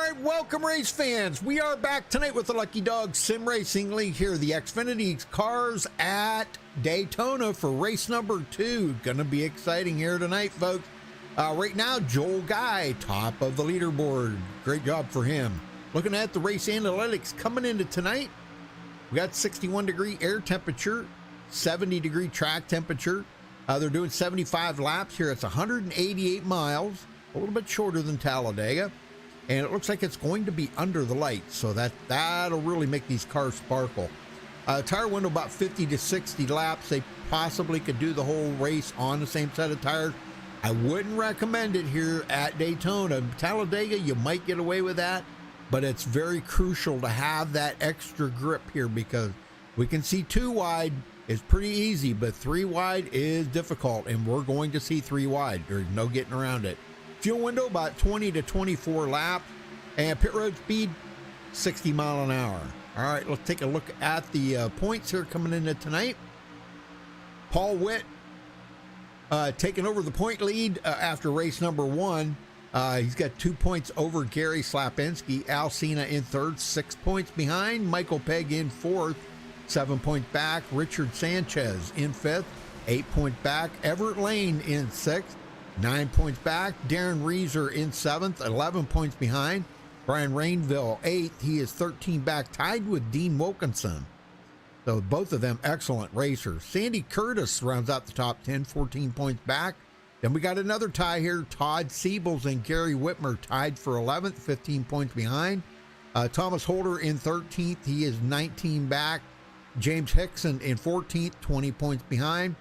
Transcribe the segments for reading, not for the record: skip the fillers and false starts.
right, welcome race fans. We are back tonight with the Lucky Dog Sim Racing League here. The Xfinity cars at Daytona for race number 2. Gonna be exciting here tonight, folks. Right now, Joel Guy, top of the leaderboard. Great job for him. Looking at the race analytics coming into tonight, we got 61-degree air temperature, 70-degree track temperature. They're doing 75 laps here. It's 188 miles, a little bit shorter than Talladega. And it looks like it's going to be under the lights, so that'll really make these cars sparkle. Tire window about 50 to 60 laps. They possibly could do the whole race on the same set of tires. I wouldn't recommend it here at Daytona. Talladega, you might get away with that, but it's very crucial to have that extra grip here because we can see 2 wide is pretty easy, but 3 wide is difficult, and we're going to see 3 wide. There's no getting around it. Fuel window about 20 to 24 laps, and pit road speed 60 mile an hour. All right, let's take a look at the points here coming into tonight. Paul Witt taking over the point lead after race number 1. He's got 2 points over Gary Slapinski. Al Cena in 3rd, 6 points behind. Michael Pegg in 4th, 7 points back. Richard Sanchez in 5th, 8 points back. Everett Lane in 6th. 9 points back. Darren Reeser in 7th, 11 points behind. Brian Rainville 8th. He is 13 back, tied with Dean Wilkinson. So both of them excellent racers. Sandy Curtis rounds out the top 10, 14 points back. Then we got another tie here. Todd Siebels and Gary Whitmer tied for 11th, 15 points behind. Thomas Holder in 13th. He is 19 back. James Hickson in 14th, 20 points behind.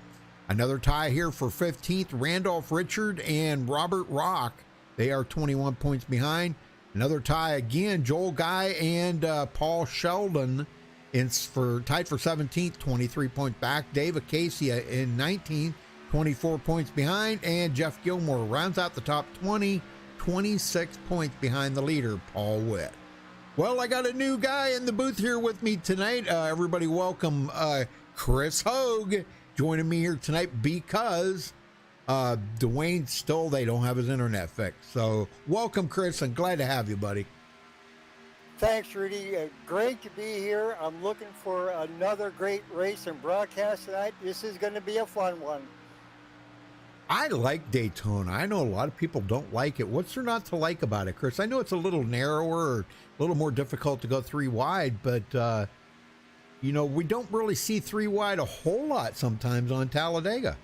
Another tie here for 15th, Randolph Richard and Robert Rock. They are 21 points behind. Another tie again, Joel Guy and Paul Sheldon tied for 17th, 23 points back. Dave Acacia in 19th, 24 points behind. And Jeff Gilmore rounds out the top 20, 26 points behind the leader, Paul Witt. Well, I got a new guy in the booth here with me tonight. Everybody welcome Chris Hogue. Joining me here tonight because Dwayne still, they don't have his internet fixed. So welcome, Chris, and glad to have you, buddy. Thanks, Rudy. Great to be here. I'm looking for another great race and broadcast tonight. This is going to be a fun one. I like Daytona. I know a lot of people don't like it. What's there not to like about it, Chris? I know it's a little narrower, or a little more difficult to go 3 wide, but you know, we don't really see 3 wide a whole lot sometimes on Talladega.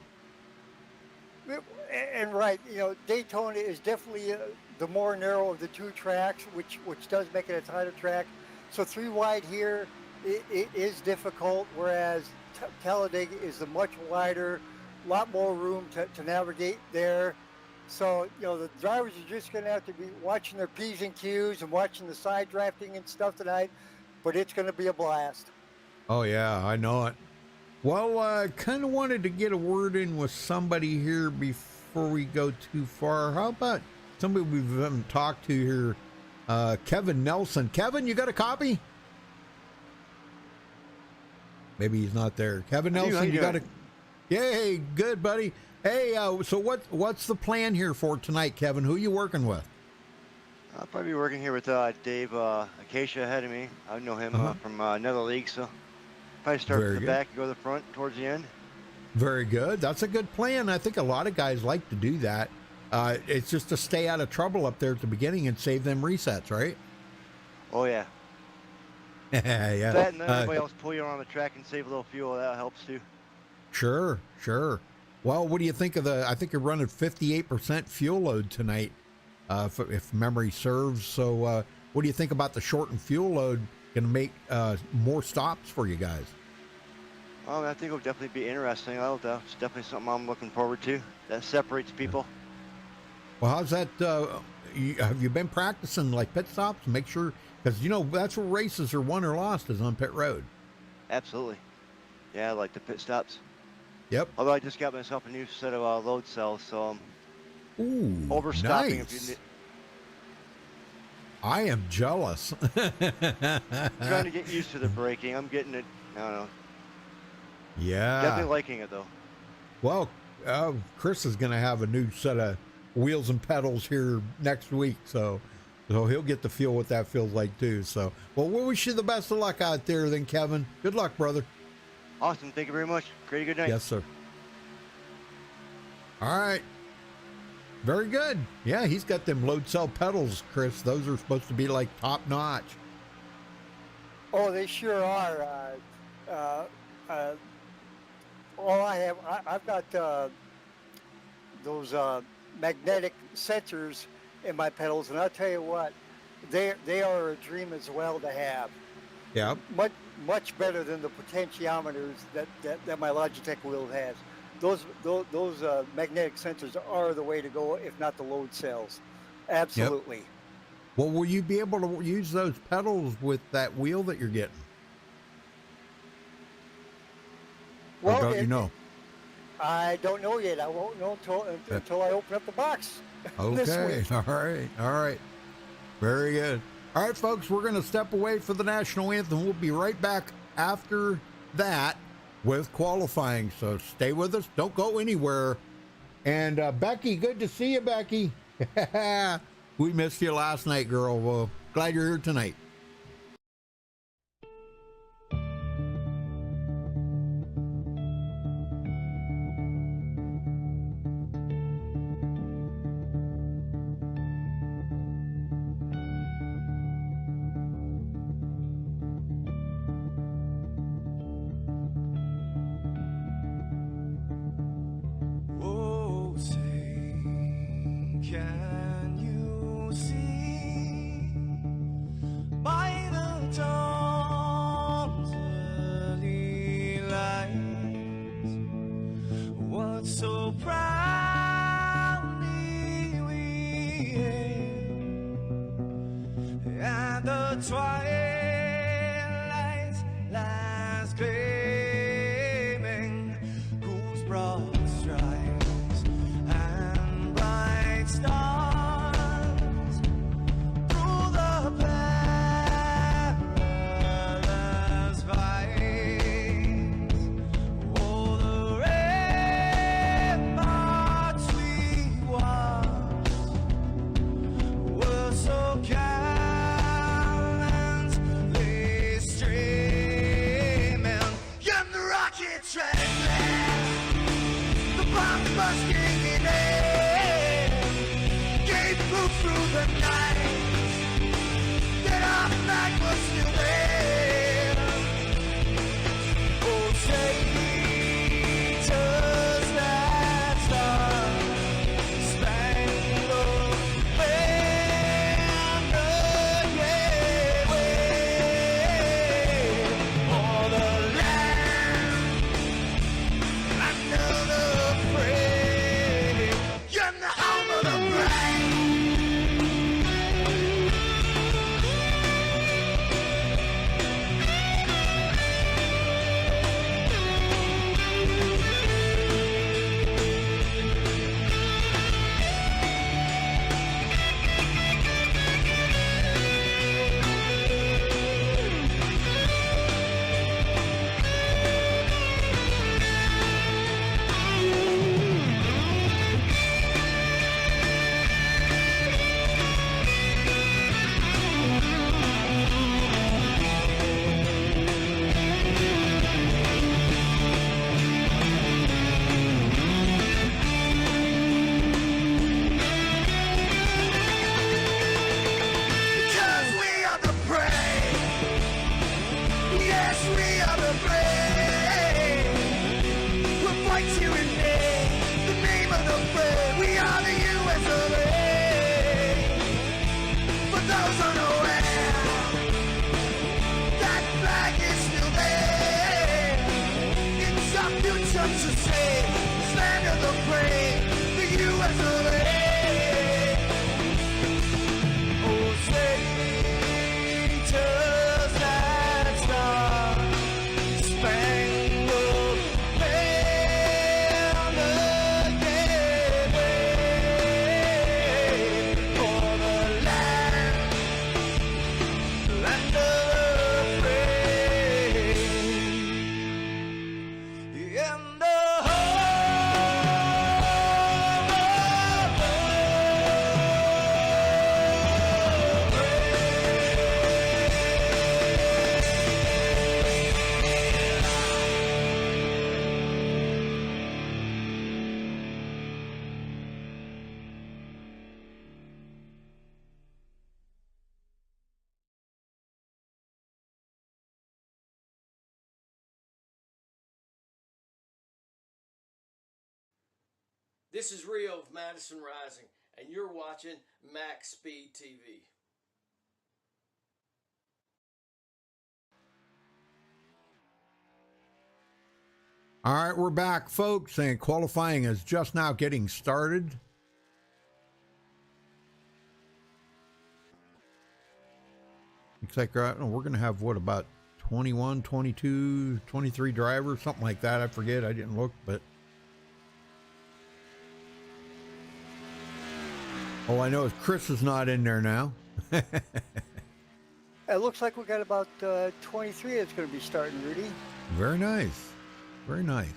And right, you know, Daytona is definitely the more narrow of the 2 tracks, which does make it a tighter track. So 3 wide here, it is difficult, whereas Talladega is a much wider, lot more room to navigate there. So, you know, the drivers are just going to have to be watching their P's and Q's and watching the side drafting and stuff tonight, but it's going to be a blast. Oh, yeah, I know it. Well, kind of wanted to get a word in with somebody here before we go too far. How about somebody we haven't talked to here, Kevin Nelson. Kevin, you got a copy? Maybe he's not there. Kevin Nelson, you got a... Yay, good, buddy. Hey, so what's the plan here for tonight, Kevin? Who are you working with? I'll probably be working here with Dave Acacia ahead of me. I know him from another league, so probably start from the back and go to the front towards the end. Very good. That's a good plan. I think a lot of guys like to do that. It's just to stay out of trouble up there at the beginning and save them resets, right? Oh, yeah. Yeah. That and then everybody else pull you around the track and save a little fuel. That helps, too. Sure. Well, what do you think of I think you're running 58% fuel load tonight, if memory serves. So what do you think about the shortened fuel load? Going to make more stops for you guys? I think it'll definitely be interesting. It's definitely something I'm looking forward to. That separates people. Well, how's that? Have you been practicing like pit stops? Make sure, because you know that's where races are won or lost is on pit road. Absolutely. Yeah, I like the pit stops. Yep. Although I just got myself a new set of load cells, so I'm overstopping. Nice. If you I am jealous. trying to get used to the braking. I'm getting it. I don't know. Yeah. Definitely liking it though. Well, Chris is going to have a new set of wheels and pedals here next week, so So he'll get to feel what that feels like too. So, well, we wish you the best of luck out there then, Kevin. Good luck, brother. Awesome. Thank you very much. Great, good night. Yes, sir. All right. Very good. Yeah, he's got them load cell pedals, Chris. Those are supposed to be like top notch. Oh, they sure are. All I've got those magnetic sensors in my pedals, and I'll tell you what, they are a dream as well to have. Yeah. Much better than the potentiometers that my Logitech wheel has. Those magnetic sensors are the way to go, if not the load cells. Absolutely. Yep. Well, will you be able to use those pedals with that wheel that you're getting? Well, or don't you know? I don't know yet. I won't know until I open up the box. Okay. All right. Very good. All right, folks, we're going to step away for the national anthem. We'll be right back after that with qualifying. So stay with us. Don't go anywhere. And Becky, good to see you, Becky. We missed you last night, girl. Well, glad you're here tonight. Can you see by the dawn's early light what so proudly we hailed at the twilight's last gleaming, whose broad stripes and bright stars through the perilous fight, oh, the ramparts we watched were so gallantly streaming, and the rockets ran last, the bombs bursting in air, gave proof through the night that our flag was still there. Oh, traitors that star-spangled banner, yeah, wave for the land under the frame, and the home of the brave. Because we are the brave. Yes, we are the brave. We'll fight you in the name of the brave. We are the US of A. For those unaware, that flag is still there. It's our future to save. This land of the brave, the US of A. Oh, traitors that star-spangled banner, yeah, wave for the land of the free, and the home of This is Rio of Madison Rising, and you're watching MaxspeedTV. All right, we're back, folks, and qualifying is just now getting started. Looks like we're going to have, what, about 21, 22, 23 drivers, something like that. I forget. I didn't look, but... all I know is Chris is not in there now. It looks like we got about 23 that's going to be starting, Rudy. Very nice. Very nice.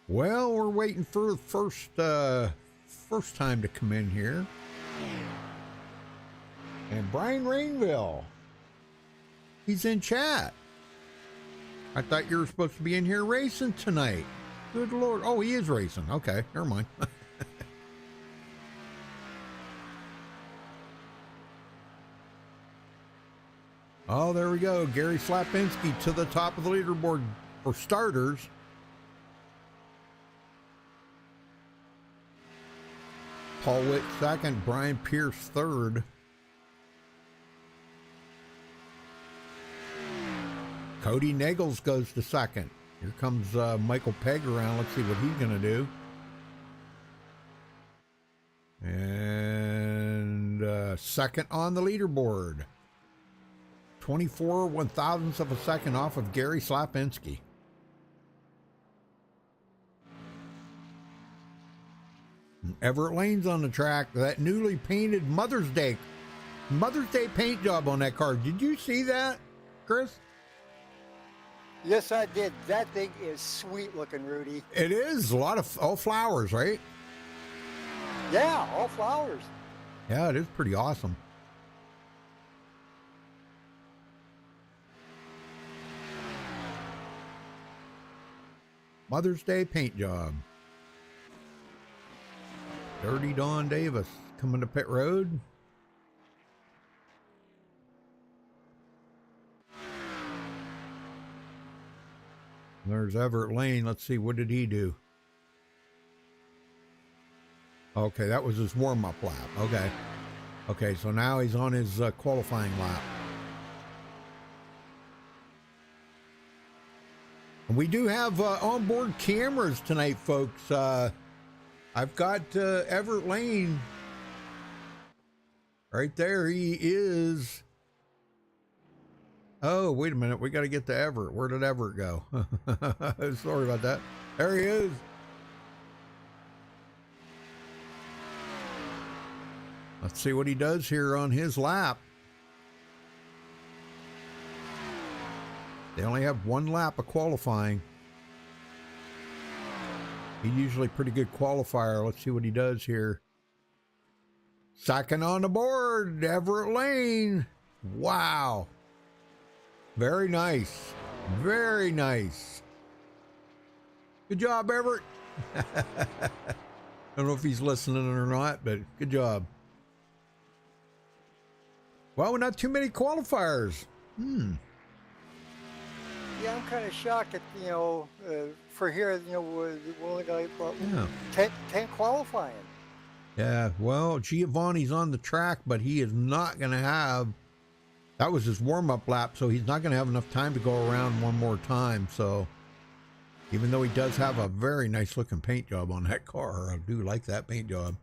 Well, we're waiting for the first time to come in here. And Brian Rainville, he's in chat. I thought you were supposed to be in here racing tonight. Good Lord. Oh, he is racing. Okay, never mind. Oh, there we go. Gary Slapinski to the top of the leaderboard for starters. Paul Witt second, Brian Pierce third. Cody Nagels goes to second. Here comes Michael Pegg around. Let's see what he's going to do. And second on the leaderboard. 24 1/1000ths of a second off of Gary Slapinski. Everett Lane's on the track. That newly painted Mother's Day paint job on that car. Did you see that, Chris? Yes, I did. That thing is sweet looking, Rudy. It is. A lot of all flowers, right? Yeah, all flowers. Yeah, it is pretty awesome. Mother's Day paint job. Dirty Don Davis coming to pit road. There's Everett Lane. Let's see, what did he do? Okay, that was his warm-up lap. Okay, so now he's on his qualifying lap. And we do have onboard cameras tonight, folks. I've got Everett Lane right there. He is. Oh, wait a minute. We got to get to Everett. Where did Everett go? Sorry about that. There he is. Let's see what he does here on his lap. They only have one lap of qualifying. He's usually a pretty good qualifier. Let's see what he does here. Second on the board, Everett Lane. Wow. Very nice. Very nice. Good job, Everett. I don't know if he's listening or not, but good job. Well, not too many qualifiers. Yeah, I'm kind of shocked that, for here, we're only got about 10 qualifying. Yeah, well, Giovanni's on the track, but he is not going to have, that was his warm-up lap, so he's not going to have enough time to go around one more time. So even though he does have a very nice looking paint job on that car, I do like that paint job.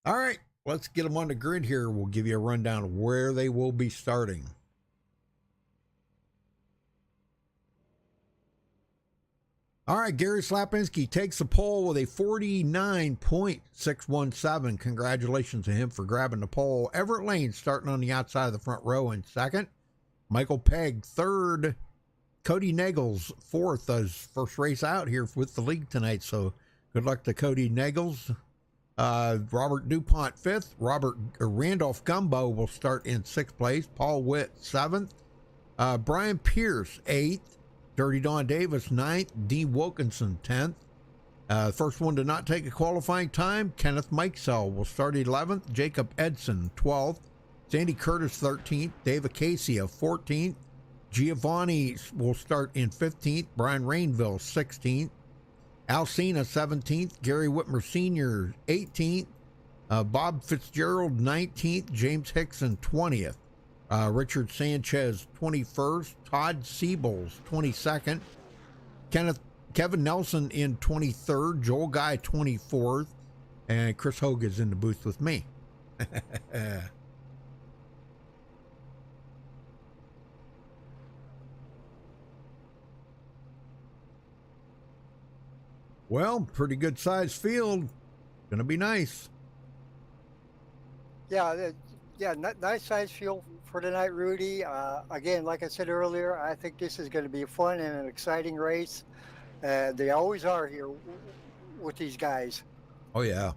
All right, let's get them on the grid here. We'll give you a rundown of where they will be starting. All right, Gary Slapinski takes the pole with a 49.617. Congratulations to him for grabbing the pole. Everett Lane starting on the outside of the front row in second. Michael Pegg, third. Cody Nagels, fourth, his first race out here with the league tonight. So good luck to Cody Nagels. Robert DuPont, fifth. Randolph Gumbo will start in sixth place. Paul Witt, seventh. Brian Pierce, eighth. Dirty Don Davis, ninth. Dean Wilkinson, 10th. First one to not take a qualifying time, Kenneth Mikesell will start 11th. Jacob Edson, 12th. Sandy Curtis, 13th. Dave Acacia, 14th. Giovanni will start in 15th. Brian Rainville, 16th. Alcina, 17th. Gary Whitmer Sr., 18th. Bob Fitzgerald, 19th. James Hickson, 20th. Richard Sanchez, 21st. Todd Siebels, 22nd. Kevin Nelson in 23rd. Joel Guy, 24th. And Chris Hogue is in the booth with me. Well, pretty good sized field. Gonna be nice. Yeah, nice size field for tonight, Rudy. Again, like I said earlier, I think this is going to be a fun and an exciting race. They always are here with these guys. Oh, yeah.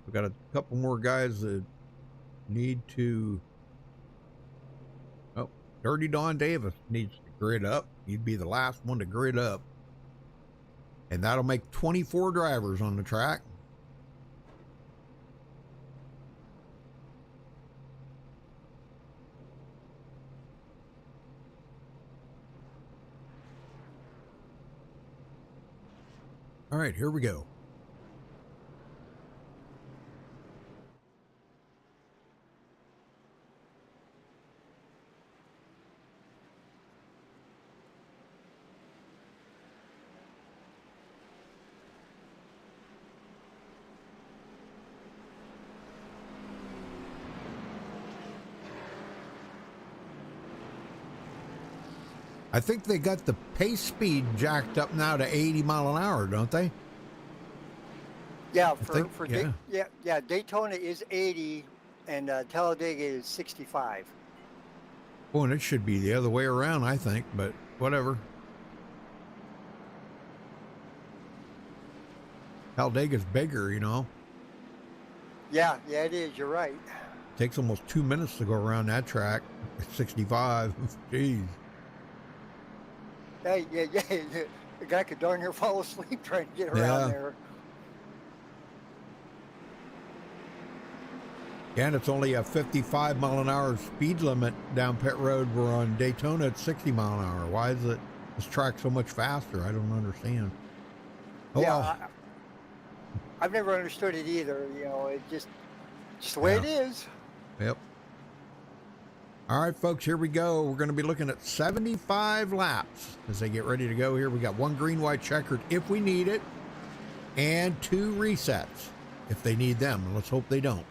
We got a couple more guys that need to... Oh, Dirty Don Davis needs to grid up. He'd be the last one to grid up. And that'll make 24 drivers on the track. All right, here we go. I think they got the pace speed jacked up now to 80 mile an hour, don't they? Yeah, Yeah. Daytona is 80 and Talladega is 65. Oh, and it should be the other way around, I think, but whatever. Talladega's bigger, you know. Yeah, it is. You're right. Takes almost 2 minutes to go around that track. 65. Jeez. Yeah. The guy could darn near fall asleep trying to get around there. And it's only a 55 mile an hour speed limit down pit road. We're on Daytona at 60 mile an hour. Why is this track so much faster? I don't understand. Oh, yeah, well. I've never understood it either. You know, it just the way it is. Yep. All right, folks, here we go. We're going to be looking at 75 laps as they get ready to go here. We got one green, white checkered if we need it, and 2 resets if they need them. Let's hope they don't.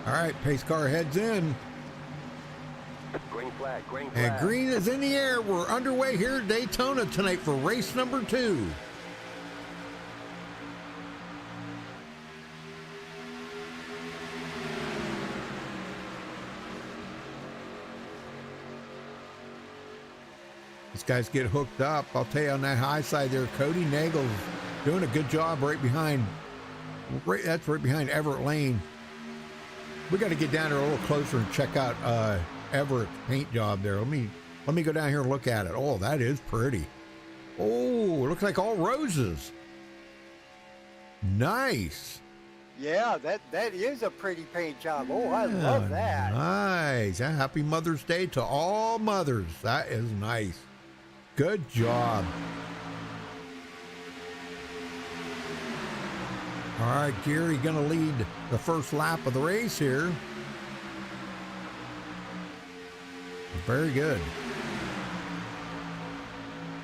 All right, pace car heads in. Green flag. And green is in the air. We're underway here at Daytona tonight for race number 2. These guys get hooked up. I'll tell you on that high side there, Cody Nagels doing a good job right behind. That's right behind Everett Lane. We got to get down there a little closer and check out Everett's paint job there. Let me go down here and look at it. Oh, that is pretty. Oh, it looks like all roses. Nice. Yeah, that is a pretty paint job. Oh, I love that. Nice. Happy Mother's Day to all mothers. That is nice. Good job. All right, Gary going to lead the first lap of the race here. Very good.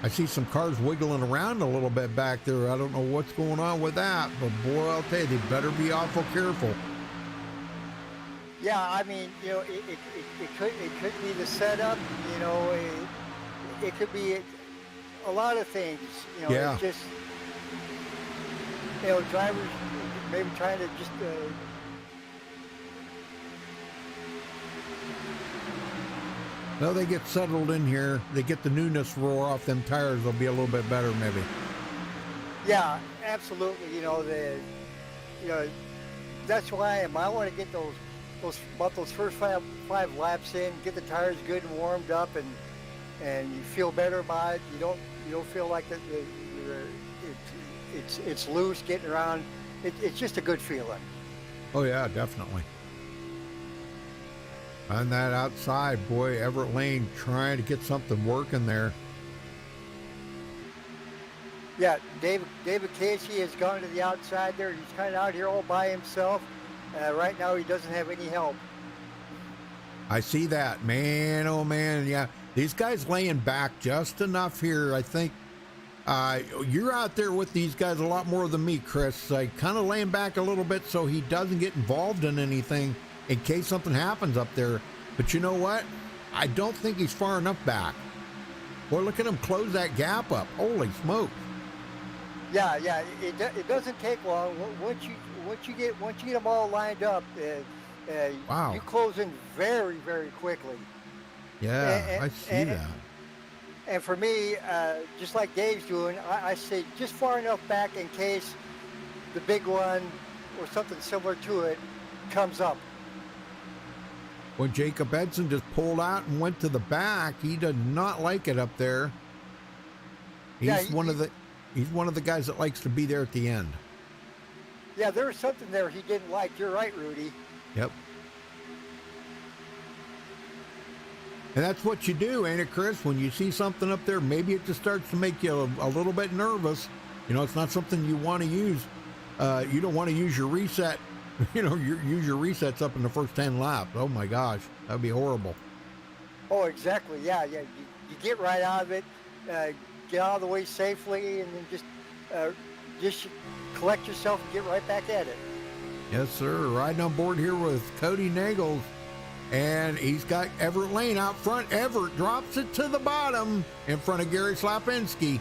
I see some cars wiggling around a little bit back there. I don't know what's going on with that, but boy, I'll tell you, they better be awful careful. Yeah, I mean, you know, it could be the setup. You know, it could be a lot of things. You know, Yeah. it just drivers maybe trying to just well, they get settled in here. They get the newness roar off them tires. They'll be a little bit better, maybe. yeah, absolutely. That's why I want to get those first five laps in, get the tires good and warmed up, and you feel better about it. You don't feel like it's loose getting around. It's just a good feeling. Oh yeah, definitely. On that outside, boy, Everett Lane trying to get something working there. Yeah, David Casey has gone to the outside there. He's kind of out here all by himself. Right now, he doesn't have any help. I see that, man. Oh man, yeah. These guys laying back just enough here. I think you're out there with these guys a lot more than me, Chris. Kind of laying back a little bit so he doesn't get involved in anything in case something happens up there. But you know what? I don't think he's far enough back. Boy, look at him close that gap up. Holy smoke. Yeah. It doesn't take long. Once you get them all lined up, wow. You close in very, very quickly. Yeah, I see that. And for me, just like Dave's doing, I say just far enough back in case the big one or something similar to it comes up. When Jacob Edson just pulled out and went to the back, he did not like it up there. He's one of the guys that likes to be there at the end. Yeah, there was something there he didn't like. You're right, Rudy. Yep. And that's what you do, ain't it, Chris? When you see something up there, maybe it just starts to make you a little bit nervous. It's not something you want to use. You don't want to use your reset. Use your resets up in the first 10 laps. Oh my gosh, that'd be horrible. Oh, exactly. Yeah. You get right out of it, get out of the way safely, and then just collect yourself and get right back at it. Yes, sir. Riding on board here with Cody Nagels, and he's got Everett Lane out front. Everett drops it to the bottom in front of Gary Slapinski.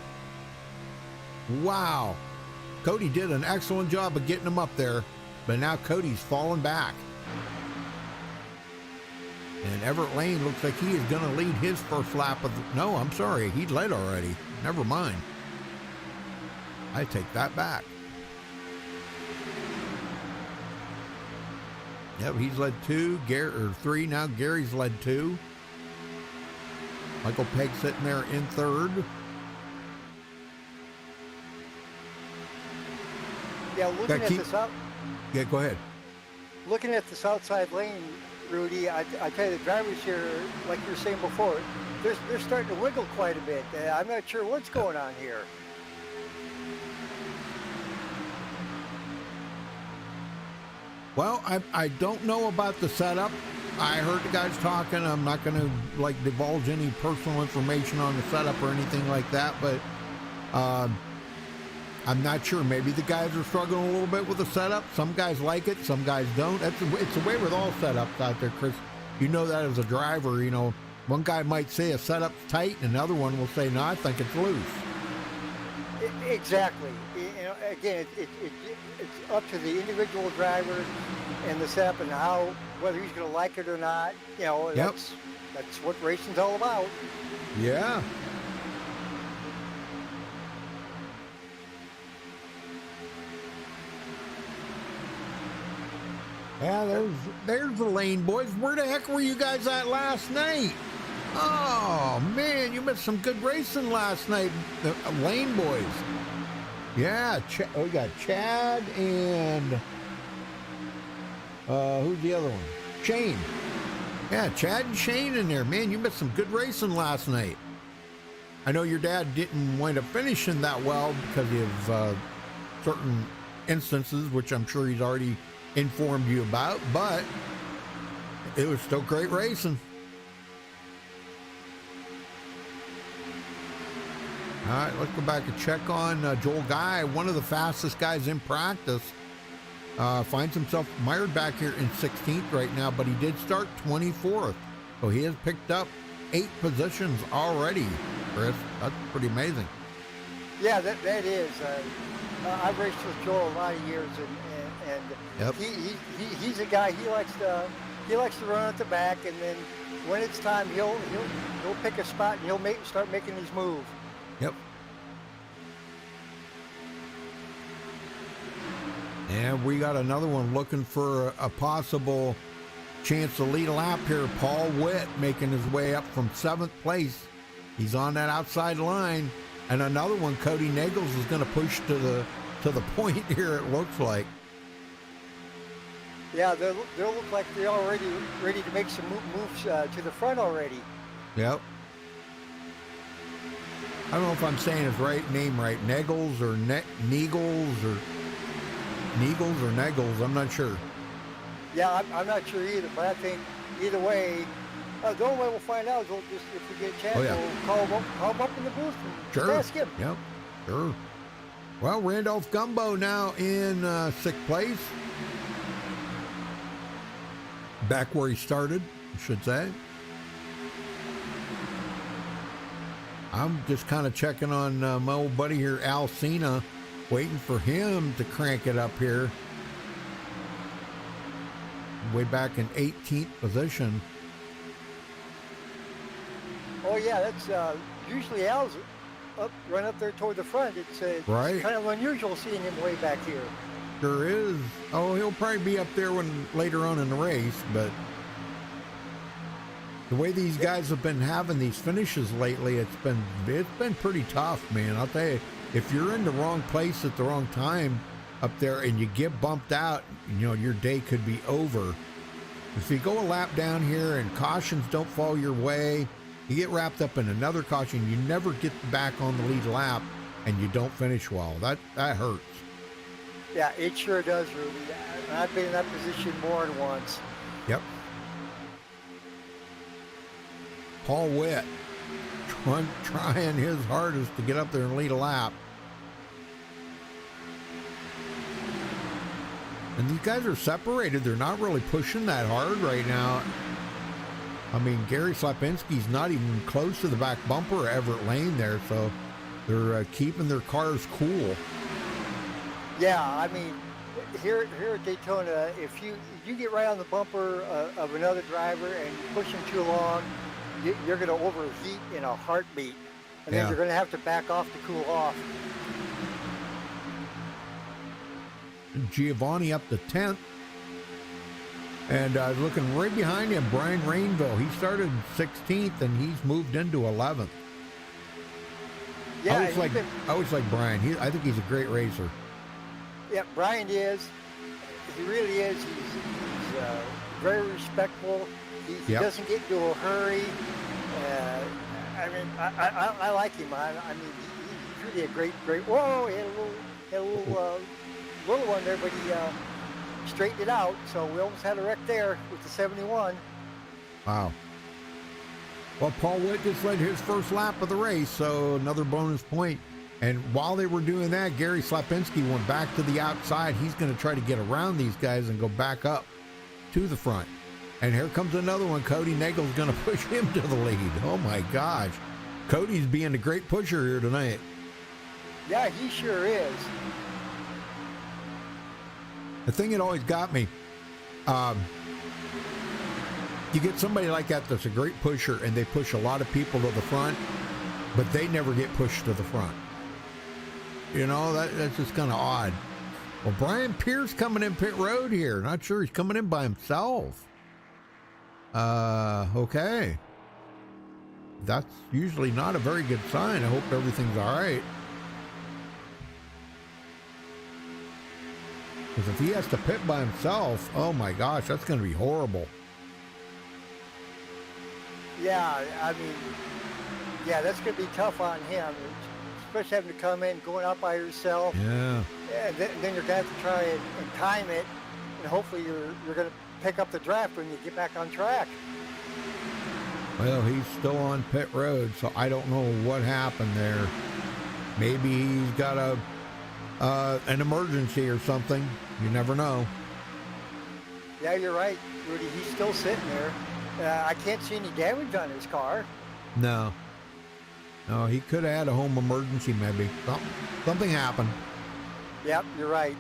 Wow. Cody did an excellent job of getting him up there, but now Cody's falling back. And Everett Lane looks like he is going to lead his first lap of no, I'm sorry. He led already. Never mind. I take that back. Yep, he's led 3 now. Gary's led 2. Michael Pegg sitting there in 3rd. Yeah, looking at this out. Yeah, go ahead. Looking at this outside lane, Rudy, I tell you, the drivers here, like you were saying before, they're starting to wiggle quite a bit. I'm not sure what's going on here. Well, I don't know about the setup. I heard the guys talking. I'm not going to divulge any personal information on the setup or anything like that, but I'm not sure. Maybe the guys are struggling a little bit with the setup. Some guys like it, some guys don't. It's the way with all setups out there, Chris. You know that as a driver, one guy might say a setup's tight, and another one will say, no, I think it's loose. Exactly. Again, it's up to the individual driver and the setup and whether he's going to like it or not. That's what racing's all about. Yeah. Yeah, there's the Lane boys. Where the heck were you guys at last night? Oh, man, you missed some good racing last night, the Lane boys. Yeah, we got Chad and who's the other one? Shane. Yeah, Chad and Shane in there. Man, you missed some good racing last night. I know your dad didn't wind up finishing that well because of certain instances, which I'm sure he's already informed you about, but it was still great racing. All right, let's go back and check on Joel Guy, one of the fastest guys in practice. Finds himself mired back here in 16th right now, but he did start 24th. So he has picked up 8 positions already, Chris. That's pretty amazing. Yeah, that is. I've raced with Joel a lot of years, and Yep. he's a guy. He likes to run at the back, and then when it's time, he'll pick a spot and he'll start making his move. Yep. And we got another one looking for a possible chance to lead a lap here. Paul Witt making his way up from 7th place. He's on that outside line. And another one, Cody Nagels, is going to push to the point here, it looks like. Yeah, they'll look like they're already ready to make some moves to the front already. Yep. I don't know if I'm saying his name right. Nagels or Neagles or Neagles or Nagels. I'm not sure. Yeah, I'm not sure either, but I think either way, the only way we'll find out is we'll just, if we get a chance, we'll call him up in the booth and just ask him. Yep, sure. Well, Randolph Gumbo now in 6th place. Back where he started, I should say. I'm just kind of checking on my old buddy here, Al Cena, waiting for him to crank it up here. Way back in 18th position. Oh yeah, that's usually Al's run up there toward the front. It's right. Kind of unusual seeing him way back here. Sure is. Oh, he'll probably be up there later on in the race, but the way these guys have been having these finishes lately, it's been pretty tough, man. I'll tell you, if you're in the wrong place at the wrong time up there and you get bumped out, your day could be over. If you go a lap down here and cautions don't fall your way, you get wrapped up in another caution, you never get back on the lead lap, and you don't finish well. That hurts. Yeah, it sure does, Rudy. I've been in that position more than once. Yep. Paul Witt trying his hardest to get up there and lead a lap. And these guys are separated. They're not really pushing that hard right now. I mean, Gary Slapinski's not even close to the back bumper or Everett Lane there, so they're keeping their cars cool. Yeah, I mean, here at Daytona, if you get right on the bumper of another driver and you push him too long, you're going to overheat in a heartbeat, and then you're going to have to back off to cool off. Giovanni up to 10th. And looking right behind him, Brian Rainville. He started 16th, and he's moved into 11th. Yeah, I always like Brian. I think he's a great racer. Yeah, Brian is. He really is. He's very respectful. He doesn't get into a hurry. I mean, I like him. I mean, he's really a great. Whoa, he had a little one there, but he straightened it out. So we almost had a wreck there with the 71. Wow. Well, Paul Witt just led his first lap of the race, so another bonus point. And while they were doing that, Gary Slapinski went back to the outside. He's going to try to get around these guys and go back up to the front. And here comes another one. Cody Nagel's going to push him to the lead. Oh, my gosh. Cody's being a great pusher here tonight. Yeah, he sure is. The thing that always got me, you get somebody like that that's a great pusher, and they push a lot of people to the front, but they never get pushed to the front. That's just kind of odd. Well, Brian Pierce coming in pit road here. Not sure he's coming in by himself. Okay. That's usually not a very good sign. I hope everything's all right. Because if he has to pit by himself, oh my gosh, that's going to be horrible. Yeah, I mean, that's going to be tough on him. Especially having to come in, going out by yourself. Yeah. And then you're going to have to try and time it, and hopefully you're going to pick up the draft when you get back on track. Well, he's still on pit road, so I don't know what happened there. Maybe he's got an emergency or something. You never know. Yeah, you're right, Rudy. He's still sitting there. I can't see any damage on his car. No, he could have had a home emergency maybe. Something happened. Yep, you're right.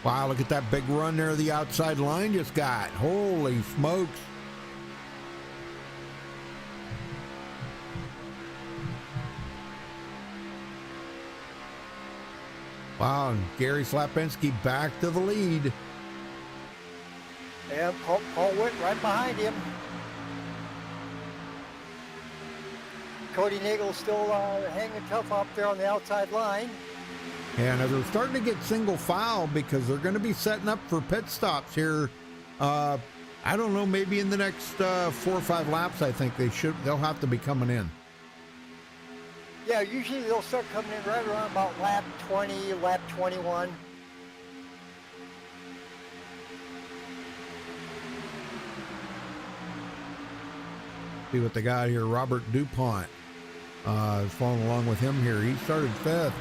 Wow, look at that big run there the outside line just got. Holy smokes. Wow, and Gary Slapinski back to the lead. And Paul went right behind him. Cody Nagel's still hanging tough up there on the outside line. And they're starting to get single file because they're going to be setting up for pit stops here. I don't know, maybe in the next 4 or 5 laps. I think they'll have to be coming in. Yeah, usually they'll start coming in right around about lap 20, lap 21. See what they got here. Robert DuPont is following along with him here. He started 5th.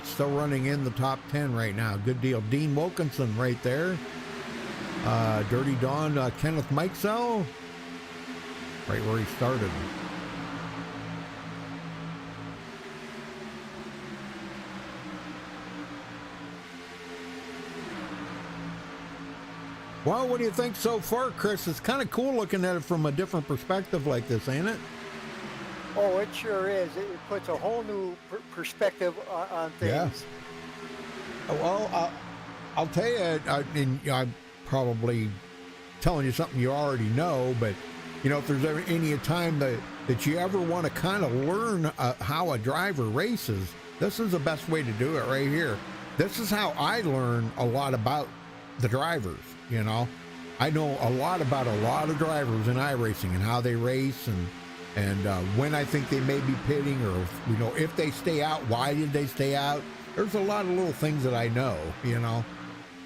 Still running in the top 10 right now. Good deal. Dean Wilkinson right there. Dirty Dawn, Kenneth Mikesell, right where he started. Well, what do you think so far, Chris? It's kind of cool looking at it from a different perspective like this, ain't it? Oh, it sure is. It puts a whole new perspective on things. Yeah. Well, I'll tell you, I'm probably telling you something you already know, but, you know, if there's ever any time that you ever want to kind of learn how a driver races, this is the best way to do it right here. This is how I learn a lot about the drivers, you know. I know a lot about a lot of drivers in iRacing and how they race and when I think they may be pitting, or, you know, if they stay out, why did they stay out? There's a lot of little things that I know, you know,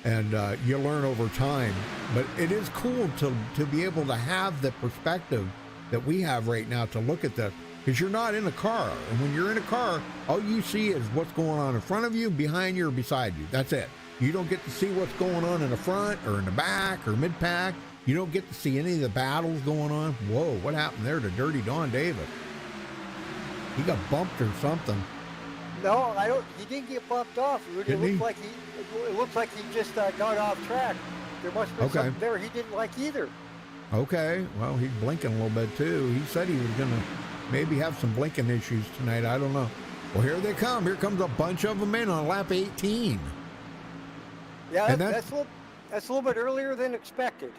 and you learn over time. But it is cool to be able to have the perspective that we have right now to look at this, because you're not in a car. And when you're in a car, all you see is what's going on in front of you, behind you, or beside you. That's it. You don't get to see what's going on in the front or in the back or mid-pack. You don't get to see any of the battles going on. Whoa, what happened there to Dirty Don Davis? He got bumped or something. No, I don't. He didn't get bumped off. It looked like he just got off track. There must be something there he didn't like either. Okay, well, he's blinking a little bit too. He said he was gonna maybe have some blinking issues tonight. I don't know. Well, here they come. Here comes a bunch of them in on lap 18. Yeah, that's a little bit earlier than expected.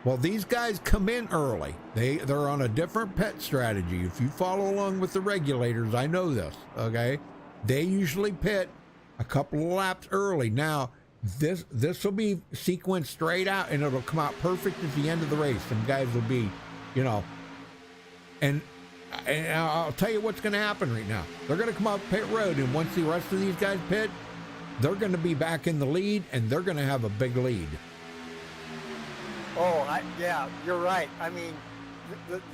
Well, these guys come in early. They're on a different pit strategy. If you follow along with the regulators, I know this, okay? They usually pit a couple of laps early. Now, this will be sequenced straight out, and it'll come out perfect at the end of the race. And guys will be, you know, and I'll tell you what's going to happen right now. They're going to come out pit road, and once the rest of these guys pit, they're going to be back in the lead, and they're going to have a big lead. Oh, yeah, you're right. I mean,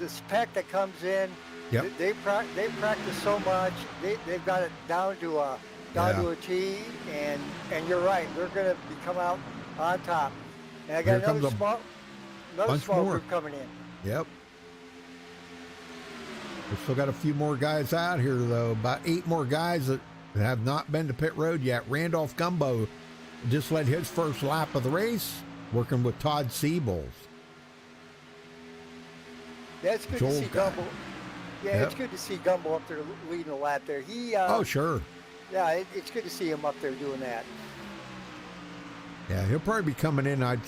this pack that comes in, yep. they practice so much. They've got it down to a T, and you're right. They're going to come out on top. And I got another small group coming in. Yep. We still got a few more guys out here, though. About 8 more guys that have not been to pit road yet. Randolph Gumbo just led his first lap of the race, working with Todd Siebels. Yeah, it's good to see Gumbo. Yeah, It's good to see Gumbo up there leading the lap there. Oh, sure. Yeah, it's good to see him up there doing that. Yeah, he'll probably be coming in, I'm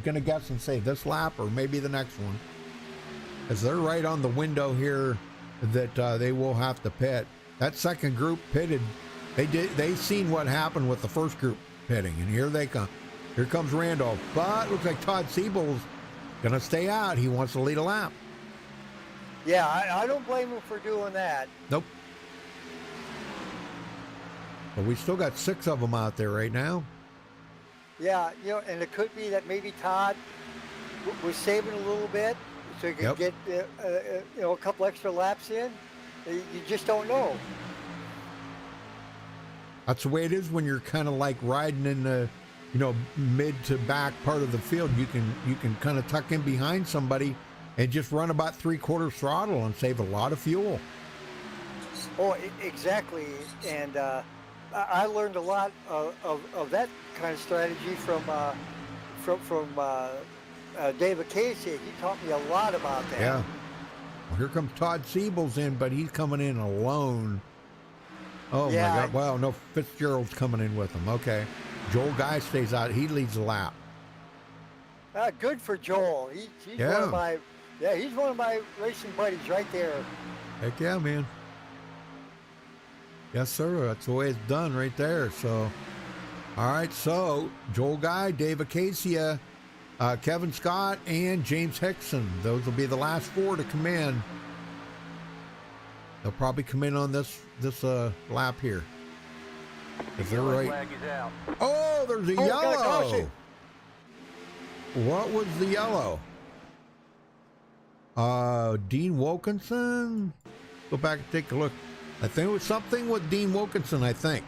going to guess and say this lap or maybe the next one, as they're right on the window here that they will have to pit. That second group pitted. They seen what happened with the first group pitting, and here they come. Here comes Randolph, but looks like Todd Siebel's going to stay out. He wants to lead a lap. Yeah, I don't blame him for doing that. Nope. But we still got 6 of them out there right now. Yeah, you know, and it could be that maybe Todd was saving a little bit so he could get a couple extra laps in. You just don't know. That's the way it is when you're kind of like riding in the, you know, mid to back part of the field. You can kind of tuck in behind somebody and just run about 3/4 throttle and save a lot of fuel. Oh, exactly. And I learned a lot of that kind of strategy from David Casey. He taught me a lot about that. Yeah. Well, here comes Todd Siebel's in, but he's coming in alone. Oh, Yeah, my God. Well, no, Fitzgerald's coming in with him. Okay. Joel Guy stays out. He leads the lap. Good for Joel. He's one of my he's one of my racing buddies right there. Heck yeah, man. Yes, sir. That's the way it's done right there. So, all right. So, Joel Guy, Dave Acacia, Kevin Scott, and James Hickson. Those will be the last 4 to come in. They'll probably come in on this lap here. Is that right? Flag is out. Oh, there's a yellow. What was the yellow? Dean Wilkinson. Go back and take a look. I think it was something with Dean Wilkinson, I think.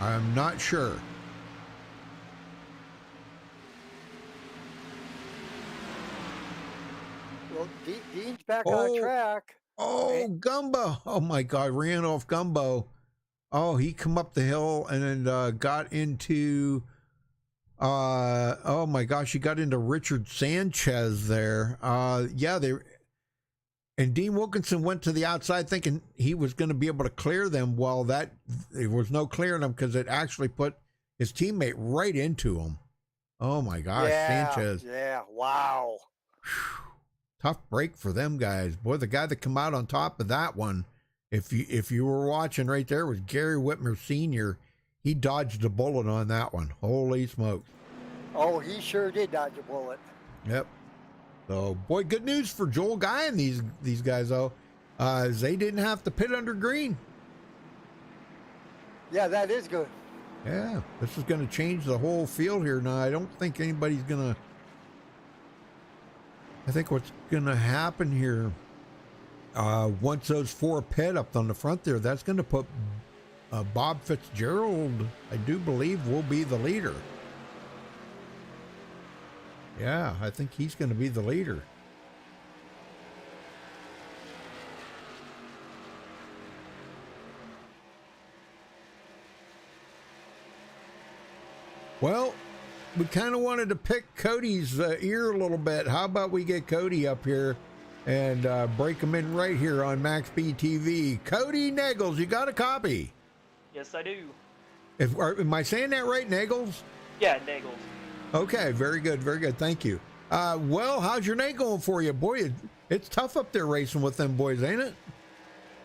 I'm not sure. Well, Dean's back on track. Oh, Gumbo. Oh, my God. Ran off Gumbo. Oh, he come up the hill and then got into... oh, my gosh. He got into Richard Sanchez there. Yeah, and Dean Wilkinson went to the outside thinking he was going to be able to clear them. Well, there was no clearing them because it actually put his teammate right into him. Oh, my gosh. Sanchez. Yeah, wow. Whew. Tough break for them guys. Boy, the guy that come out on top of that one, if you were watching right there, was Gary Whitmer Sr. He dodged a bullet on that one. Holy smokes. Oh, he sure did dodge a bullet. Yep. So, boy, good news for Joel Guy and these guys, though. They didn't have to pit under green. Yeah, that is good. Yeah, this is going to change the whole field here. Now, I don't think anybody's going to... I think what's going to happen here, once those 4 pit up on the front there, that's going to put Bob Fitzgerald, I do believe, will be the leader. Yeah, I think he's going to be the leader. Well, we kind of wanted to pick Cody's ear a little bit. How about we get Cody up here and break him in right here on MaxspeedTV? Cody Naggles, you got a copy? Yes, I do. Am I saying that right, Naggles? Yeah, Nagels. Okay, very good, very good. Thank you. Well, how's your night going for you? Boy, it's tough up there racing with them boys, ain't it?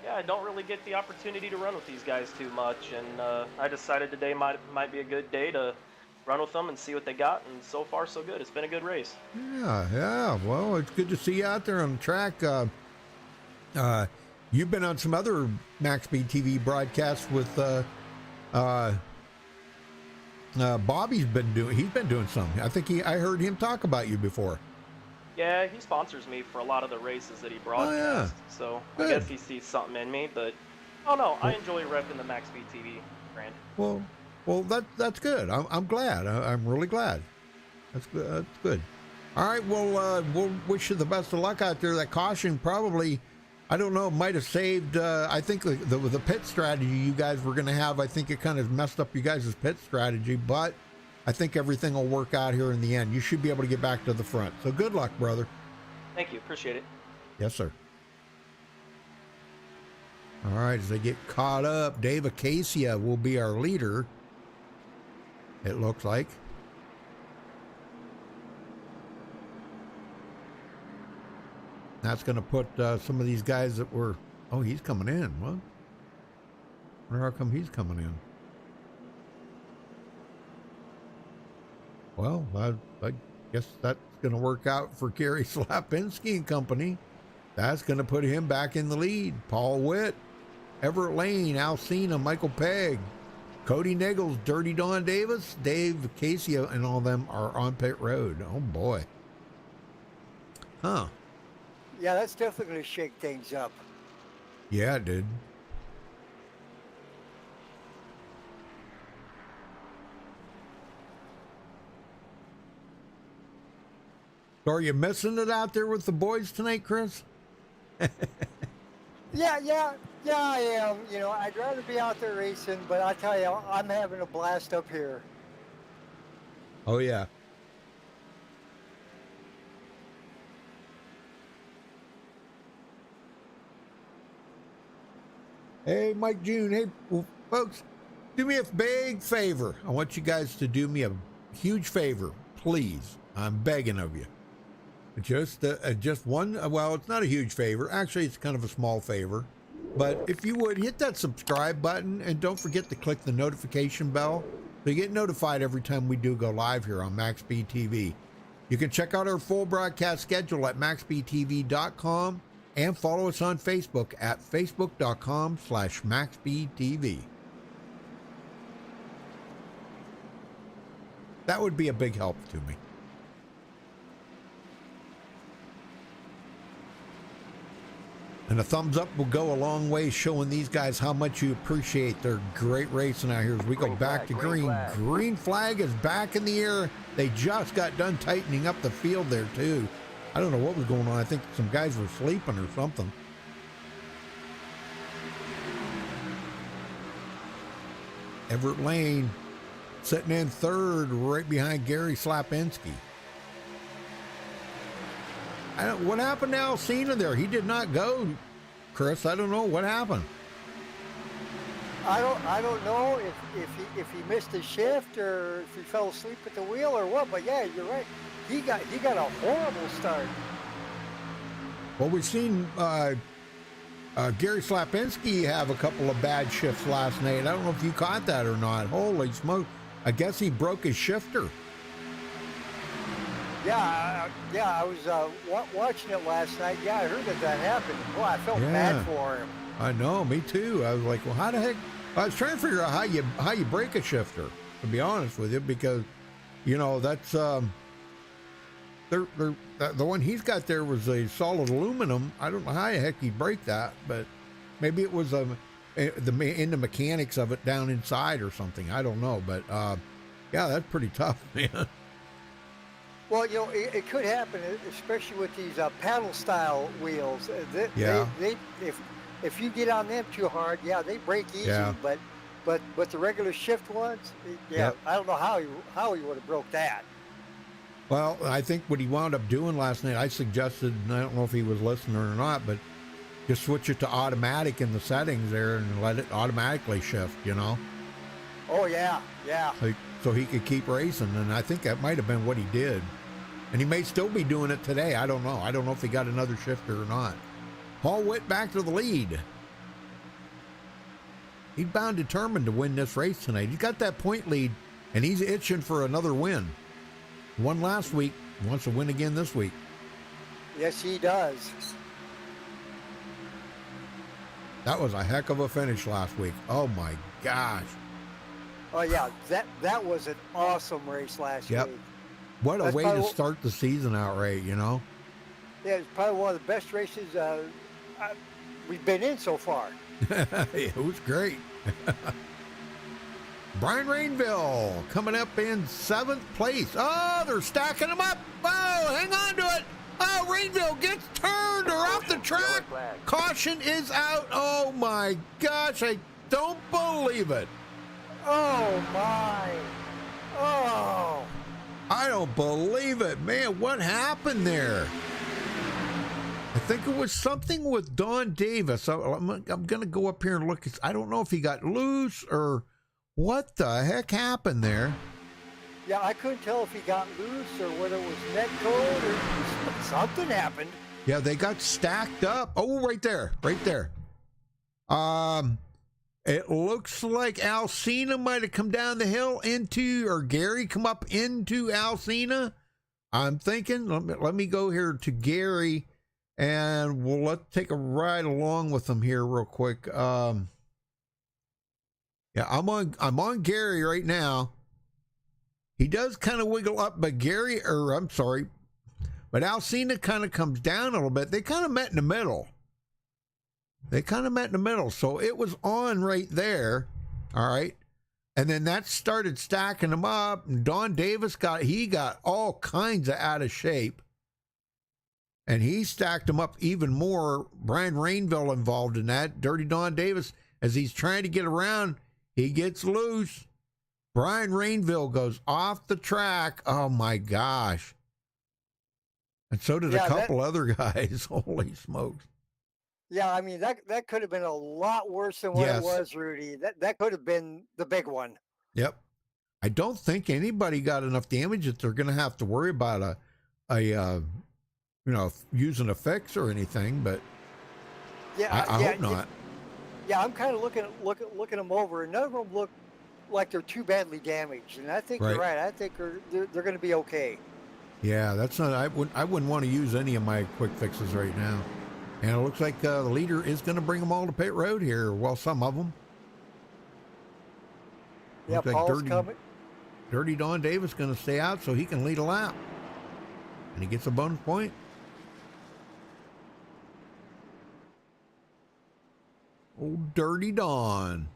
Yeah, I don't really get the opportunity to run with these guys too much, and I decided today might be a good day to run with them and see what they got, and so far so good. It's been a good race. Yeah. Well, it's good to see you out there on the track. You've been on some other MaxspeedTV broadcasts with Bobby's been doing some. I think I heard him talk about you before. Yeah, he sponsors me for a lot of the races that he broadcasts. So Good. I guess he sees something in me, but oh no, I enjoy repping the MaxspeedTV brand. Well, that's good. I'm glad. I'm really glad. That's good. That's good. All right. Well, we'll wish you the best of luck out there. That caution probably, I don't know, might have saved. I think the pit strategy you guys were going to have, I think it kind of messed up you guys' pit strategy, but I think everything will work out here in the end. You should be able to get back to the front. So good luck, brother. Thank you. Appreciate it. Yes, sir. All right. As they get caught up, Dave Acacia will be our leader. It looks like. That's going to put some of these guys that were... Oh, he's coming in. What? I wonder how come he's coming in. Well, I guess that's going to work out for Kerry Slapinski and company. That's going to put him back in the lead. Paul Witt, Everett Lane, Al Cena, Michael Pegg, Cody Niggles, Dirty Don Davis, Dave Casey, and all of them are on pit road. Oh, boy. Huh. Yeah, that's definitely going to shake things up. Yeah, it did. So are you missing it out there with the boys tonight, Chris? Yeah, I am. You know, I'd rather be out there racing, but I tell you, I'm having a blast up here. Oh, yeah. Hey, Mike June. Hey, well, folks, do me a big favor. I want you guys to do me a huge favor, please. I'm begging of you. Just one. Well, it's not a huge favor. Actually, it's kind of a small favor. But if you would hit that subscribe button and don't forget to click the notification bell so you get notified every time we do go live here on MaxspeedTV. You can check out our full broadcast schedule at MaxspeedTV.com and follow us on Facebook at Facebook.com/MaxspeedTV. That would be a big help to me. And a thumbs up will go a long way, showing these guys how much you appreciate their great racing out here as we go back to green. Green flag is back in the air. They just got done tightening up the field there, too. I don't know what was going on. I think some guys were sleeping or something. Everett Lane sitting in third right behind Gary Slapinski. What happened to Alcina there? He did not go, Chris. I don't know what happened. I don't know if he missed his shift or if he fell asleep at the wheel or what. But yeah, you're right. He got a horrible start. Well, we've seen Gary Slapinski have a couple of bad shifts last night. I don't know if you caught that or not. Holy smoke! I guess he broke his shifter. Yeah, I was watching it last night. Yeah, I heard that happened. Well, I felt bad for him. I know, me too. I was like, well, how the heck? I was trying to figure out how you break a shifter, to be honest with you, because, you know, that's the one he's got there was a solid aluminum. I don't know how the heck he'd break that, but maybe it was in the mechanics of it down inside or something. I don't know, but yeah, that's pretty tough, man. Well, you know, it could happen, especially with these paddle-style wheels. If you get on them too hard, yeah, they break easy. Yeah. But the regular shift ones, I don't know how he would have broke that. Well, I think what he wound up doing last night, I suggested, and I don't know if he was listening or not, but just switch it to automatic in the settings there and let it automatically shift, you know? Oh, yeah. So he could keep racing, and I think that might have been what he did. And he may still be doing it today. I don't know. I don't know if he got another shifter or not. Paul Witt back to the lead. He's bound determined to win this race tonight. He's got that point lead, and he's itching for another win. Won last week. He wants to win again this week. Yes, he does. That was a heck of a finish last week. Oh, my gosh. Oh, yeah. That was an awesome race last week. What a way to start the season out, right, you know? Yeah, it's probably one of the best races we've been in so far. It was great. Brian Rainville coming up in 7th place. Oh, they're stacking them up. Oh, hang on to it. Oh, Rainville gets turned or off the track. Caution is out. Oh, my gosh. I don't believe it. Oh, my. Oh. I don't believe it. Man, what happened there? I think it was something with Don Davis. I'm going to go up here and look. I don't know if he got loose or what the heck happened there. Yeah, I couldn't tell if he got loose or whether it was net code or something happened. Yeah, they got stacked up. Oh, right there. It looks like Alcina might have come down the hill or Gary come up into Alcina. I'm thinking, let me go here to Gary, and let's take a ride along with them here real quick. Yeah, I'm on Gary right now. He does kind of wiggle up, but Alcina kind of comes down a little bit. They kind of met in the middle. So it was on right there. All right. And then that started stacking them up. And Don Davis got all kinds of out of shape. and he stacked them up even more. Brian Rainville involved in that. Dirty Don Davis, as he's trying to get around, he gets loose. Brian Rainville goes off the track. Oh my gosh. And so did a couple other guys. Holy smokes. Yeah, I mean, that could have been a lot worse than what it was, Rudy. That could have been the big one. Yep. I don't think anybody got enough damage that they're going to have to worry about using a fix or anything, but yeah, I hope not. Yeah, I'm kind of looking them over, and none of them look like they're too badly damaged. And I think you're right. I think they're going to be okay. Yeah, that's not. I wouldn't want to use any of my quick fixes right now. And it looks like the leader is going to bring them all to pit road here. Well, some of them. Yeah, Paul's coming. Dirty Don Davis going to stay out so he can lead a lap, and he gets a bonus point. Old Dirty Don.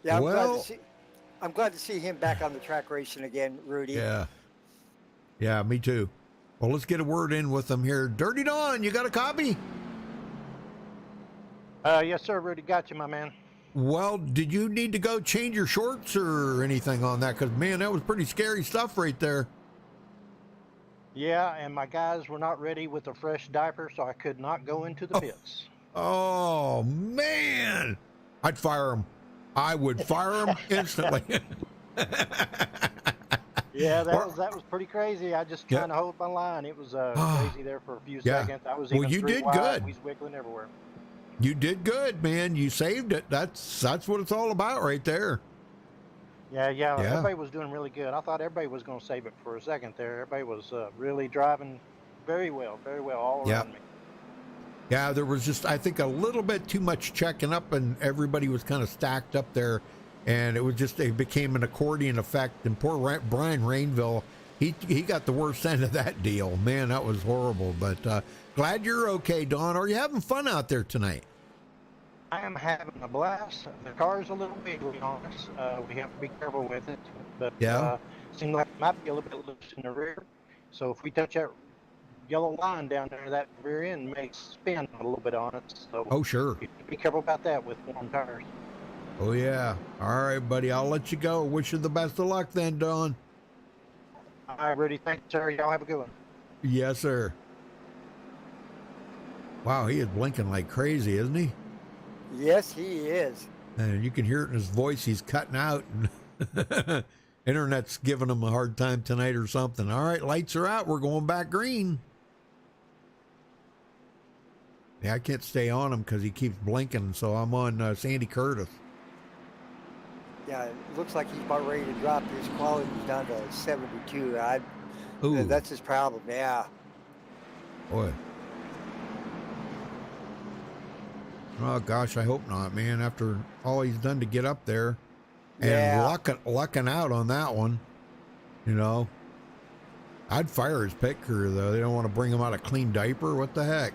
Yeah, I'm glad to see him back on the track racing again, Rudy. Yeah, me too. Well, let's get a word in with them here. Dirty Don, you got a copy? Yes, sir, Rudy. Got you, my man. Well, did you need to go change your shorts or anything on that? Because, man, that was pretty scary stuff right there. Yeah, and my guys were not ready with a fresh diaper, so I could not go into the pits. Oh, man. I'd fire him. I would fire him instantly. Yeah, that was pretty crazy. I just trying to hold my line. It was crazy there for a few seconds. I was even you did wide. good. We was wiggling everywhere. You did good, man. You saved it. That's what it's all about right there. Yeah. Everybody was doing really good. I thought everybody was going to save it for a second there. Everybody was really driving very well all around me. Yeah, there was just, I think, a little bit too much checking up, and everybody was kind of stacked up there, and it became an accordion effect. And poor Brian Rainville, he got the worst end of that deal. Man, that was horrible. But glad you're okay, Don. Are you having fun out there tonight? I am having a blast. The car's a little wiggly on us. We have to be careful with it. But seems like it might be a little bit loose in the rear. So if we touch that yellow line down there, that rear end may spin a little bit on it. So sure. Be careful about that with warm tires. Oh, yeah. All right, buddy. I'll let you go. Wish you the best of luck then, Don. All right, Rudy. Thank you, sir. Y'all have a good one. Yes, sir. Wow, he is blinking like crazy, isn't he? Yes, he is. And you can hear it in his voice. He's cutting out. And internet's giving him a hard time tonight or something. All right, lights are out. We're going back green. Yeah, I can't stay on him because he keeps blinking, so I'm on Sandy Curtis. Yeah, it looks like he's about ready to drop his qualities down to 72. That's his problem, yeah. Boy. Oh, gosh, I hope not, man, after all he's done to get up there. And lucking out on that one, you know. I'd fire his pit crew, though. They don't want to bring him out a clean diaper. What the heck?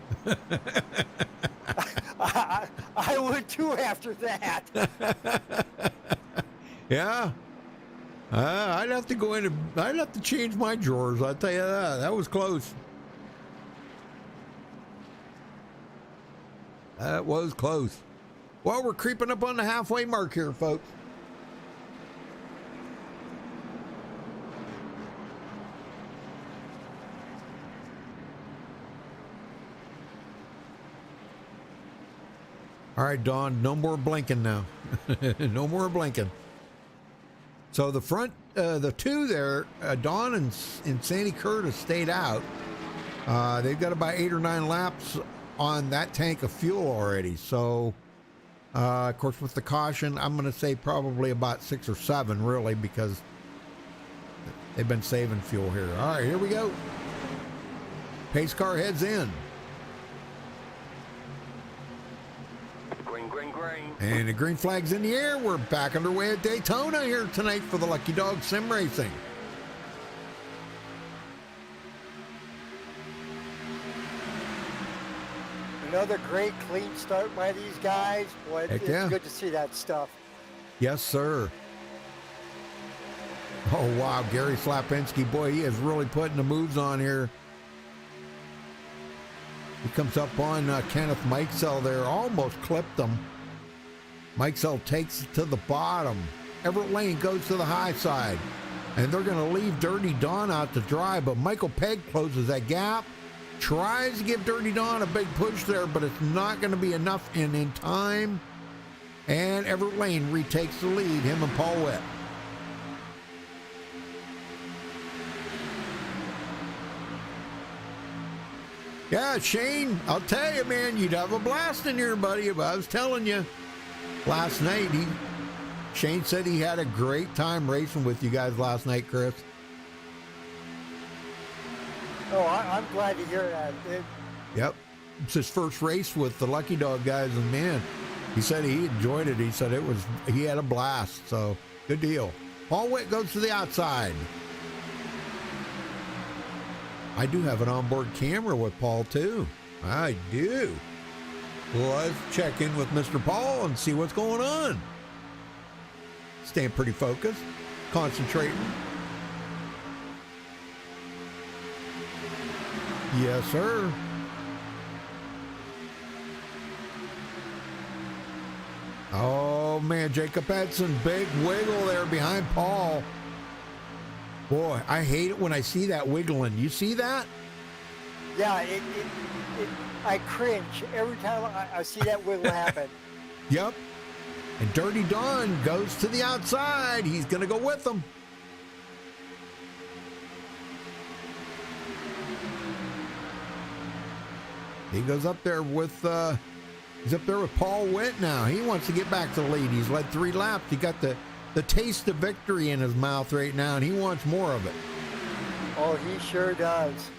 I would, too, after that. Yeah. I'd have to go in I'd have to change my drawers. I'll tell you that. That was close. That was close. Well, we're creeping up on the halfway mark here, folks. All right, Don, no more blinking now. No more blinking. So the front, the two there, Don and Sandy Curtis stayed out. They've got about 8 or 9 laps on that tank of fuel already. So, of course, with the caution, I'm going to say probably about 6 or 7, really, because they've been saving fuel here. All right, here we go. Pace car heads in. And the green flag's in the air. We're back underway at Daytona here tonight for the Lucky Dog Sim Racing. Another great clean start by these guys. Boy, it's good to see that stuff. Yes, sir. Oh, wow. Gary Slapinski, boy, he is really putting the moves on here. He comes up on Kenneth Mikesell there, almost clipped him. Mikesell takes it to the bottom. Everett Lane goes to the high side, and they're going to leave Dirty Don out to dry, but Michael Pegg closes that gap, tries to give Dirty Don a big push there, but it's not going to be enough in time, and Everett Lane retakes the lead, him and Paul Witt. Yeah, Shane, I'll tell you, man, you'd have a blast in here, buddy. I was telling you last night, Shane said he had a great time racing with you guys last night, Chris. Oh, I'm glad to hear that. Yep. It's his first race with the Lucky Dog guys, and man, he said he enjoyed it. He said he had a blast, so good deal. Paul Witt goes to the outside. I do have an onboard camera with Paul, too. I do. Let's check in with Mr. Paul and see what's going on. Staying pretty focused, concentrating. Yes, sir. Oh, man, Jacob Edson, big wiggle there behind Paul. Boy, I hate it when I see that wiggling. You see that? Yeah, I cringe every time I see that wiggle happen. Yep. And Dirty Don goes to the outside. He's going to go with them. He goes up there with he's up there with Paul Witt now. He wants to get back to the lead. He's led 3 laps. He got the taste of victory in his mouth right now, and he wants more of it. Oh, he sure does.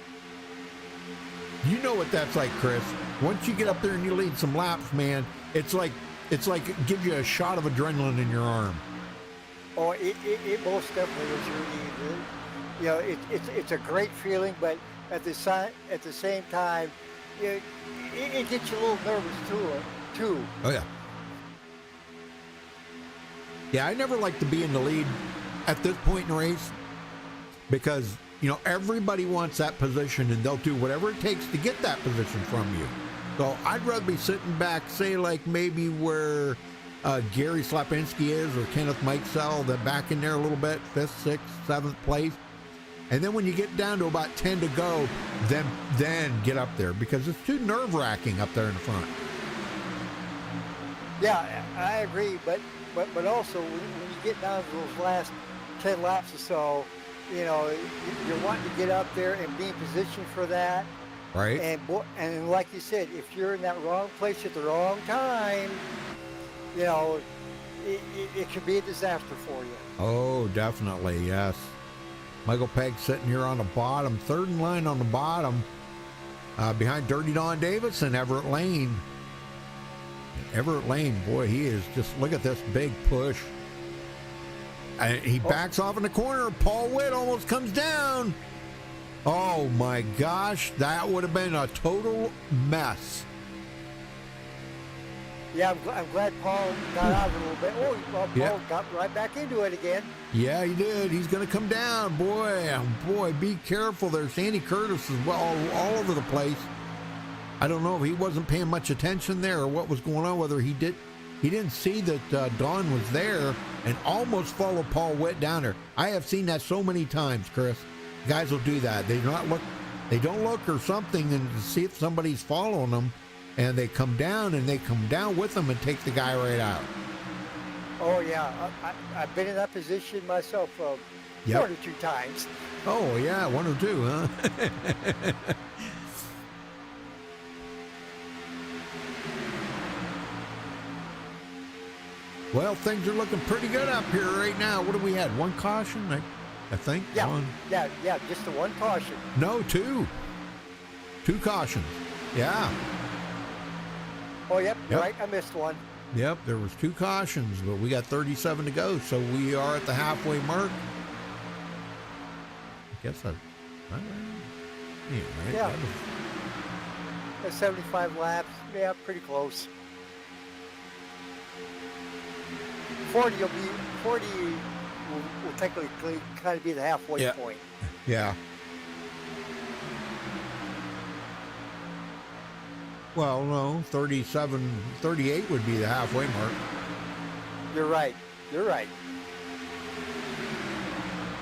You know what that's like, Chris. Once you get up there and you lead some laps, man, it's like it gives you a shot of adrenaline in your arm. Oh, it most definitely is, really. You know, it's a great feeling, but at the same time, it gets you a little nervous too. Oh yeah. Yeah, I never like to be in the lead at this point in the race because, you know, everybody wants that position and they'll do whatever it takes to get that position from you. So I'd rather be sitting back, say, like maybe where Gary Slapinski is or Kenneth Mikesell, that back in there a little bit, 5th, 6th, 7th place. And then when you get down to about 10 to go, then get up there because it's too nerve-wracking up there in the front. Yeah, I agree, but also when you get down to those last 10 laps or so, you know, you're wanting to get up there and be in position for that. Right. And like you said, if you're in that wrong place at the wrong time, you know, it could be a disaster for you. Oh, definitely, yes. Michael Pegg sitting here on the bottom, third in line on the bottom, behind Dirty Don Davis and Everett Lane. And Everett Lane, boy, he is just, look at this big push. And he backs off in the corner. Paul Witt almost comes down. Oh my gosh, that would have been a total mess. Yeah, I'm glad Paul got out a little bit. Oh, well, Paul got right back into it again. Yeah, he did. He's going to come down. Boy, be careful there. Sandy Curtis is all over the place. I don't know if he wasn't paying much attention there or what was going on, whether he didn't see that Don was there and almost followed Paul Witt down there. I have seen that so many times, Chris. Guys will do that. They don't look or something and see if somebody's following them, and they come down with them and take the guy right out. Oh yeah, I've been in that position myself 1 or 2 times. Oh yeah, 1 or 2, huh? Well, things are looking pretty good up here right now. What do we had? 1 caution, I think. Yeah, 1. Yeah, just the 1 caution. No, 2. 2 cautions. Yeah. Oh, yep. Right. I missed 1. Yep, there was 2 cautions, but we got 37 to go, so we are at the halfway mark. I guess right? Yeah. That's 75 laps. Yeah, pretty close. 40 will technically kind of be the halfway point. Yeah. Well, no, 37, 38 would be the halfway mark. You're right. You're right.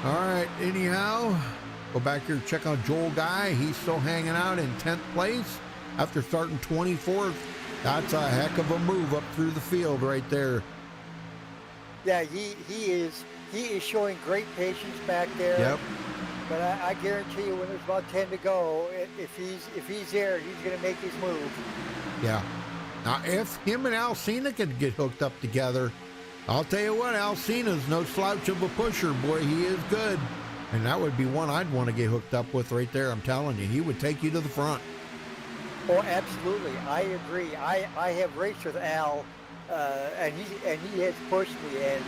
All right, anyhow, go back here, check out Joel Guy. He's still hanging out in 10th place after starting 24th. That's a heck of a move up through the field right there. Yeah, he is showing great patience back there. Yep. But I guarantee you, when there's about 10 to go, if he's there, he's going to make his move. Yeah. Now, if him and Alcina could get hooked up together, I'll tell you what, Alcina's no slouch of a pusher. Boy, he is good. And that would be one I'd want to get hooked up with right there. I'm telling you, he would take you to the front. Oh, absolutely. I agree. I have raced with Al, and he has pushed me, and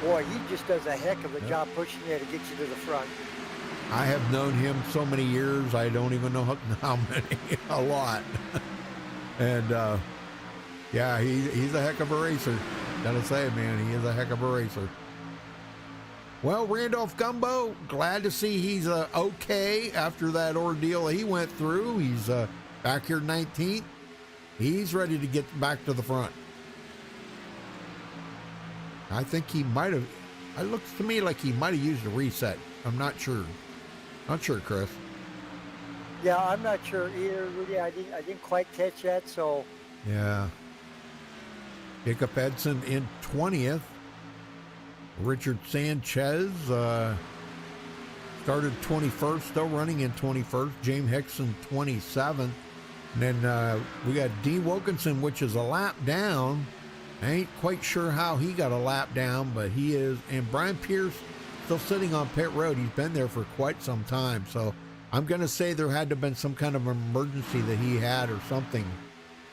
boy, he just does a heck of a job pushing you to get you to the front. I have known him so many years, I don't even know how many, a lot. And yeah, he's a heck of a racer. Gotta say, man, he is a heck of a racer. Well, Randolph Gumbo, glad to see he's okay after that ordeal he went through. He's back here 19th. He's ready to get back to the front. I think he might have, it looks to me like he might have used a reset. I'm not sure. Not sure, Chris. Yeah, I'm not sure either, Rudy. I didn't quite catch that, so. Yeah. Jacob Edson in 20th. Richard Sanchez started 21st, still running in 21st. James Hickson 27th. And then we got D. Wilkinson, which is a lap down. I ain't quite sure how he got a lap down, but he is. And Brian Pierce still sitting on pit road. He's been there for quite some time. So I'm going to say there had to have been some kind of emergency that he had or something,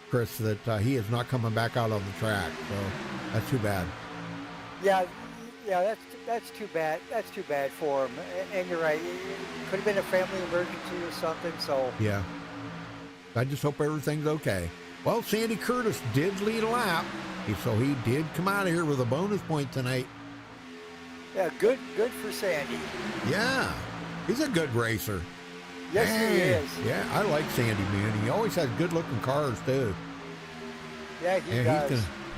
Chris, that he is not coming back out on the track. So that's too bad. Yeah, that's too bad. That's too bad for him. And you're right. It could have been a family emergency or something. So yeah, I just hope everything's okay. Well, Sandy Curtis did lead a lap, so he did come out of here with a bonus point tonight. Yeah, good for Sandy. Yeah, he's a good racer. Yes, he is. Yeah, I like Sandy, man. He always has good-looking cars too. Yeah, he does.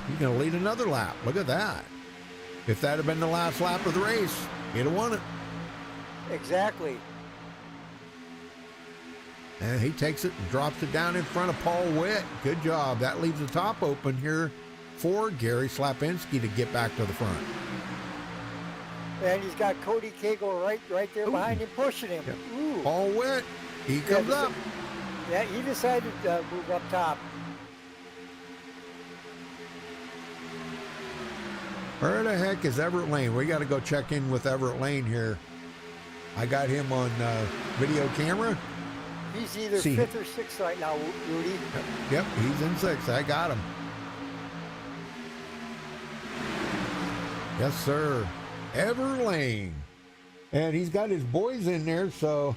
He's gonna lead another lap. Look at that. If that had been the last lap of the race, he'd have won it. Exactly. And he takes it and drops it down in front of Paul Witt. Good job. That leaves the top open here for Gary Slapinski to get back to the front. And he's got Cody Cagle right there behind him, pushing him. Yeah. Ooh. Paul Witt, he comes up. Yeah, he decided to move up top. Where the heck is Everett Lane? We got to go check in with Everett Lane here. I got him on video camera. He's either 5th or 6th right now, Rudy. Yep, he's in 6th. I got him. Yes, sir. Everett Lane. And he's got his boys in there, so...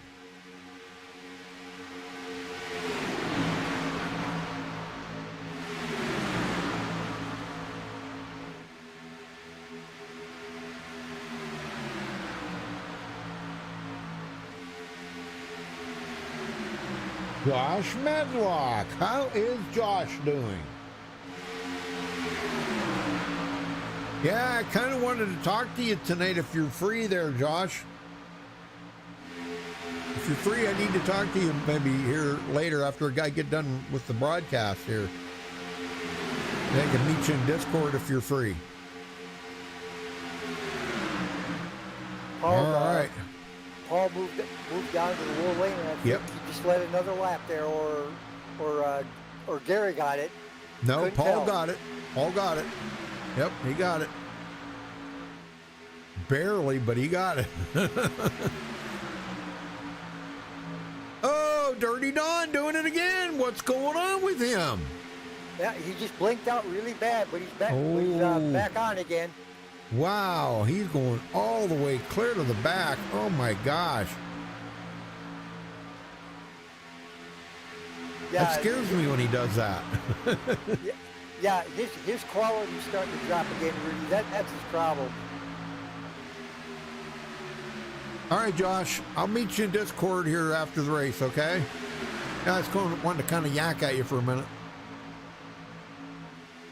Josh Medlock. How is Josh doing? Yeah, I kind of wanted to talk to you tonight if you're free there, Josh. If you're free, I need to talk to you maybe here later after I get done with the broadcast here. I can meet you in Discord if you're free. All right. Paul moved down to the low lane, and I think he just led another lap there, or Gary got it. No, Couldn't Paul tell. got it. Paul got it. Yep, he got it. Barely, but he got it. Oh, Dirty Don doing it again. What's going on with him? Yeah, he just blinked out really bad, but he's back. He's back on again. Wow, he's going all the way clear to the back. Oh my gosh. Yeah, that scares me when he does that. yeah, his quality's starting to drop again, Rudy. That's his problem. All right, Josh, I'll meet you in Discord here after the race, okay? Yeah, I was wanting to kind of yak at you for a minute.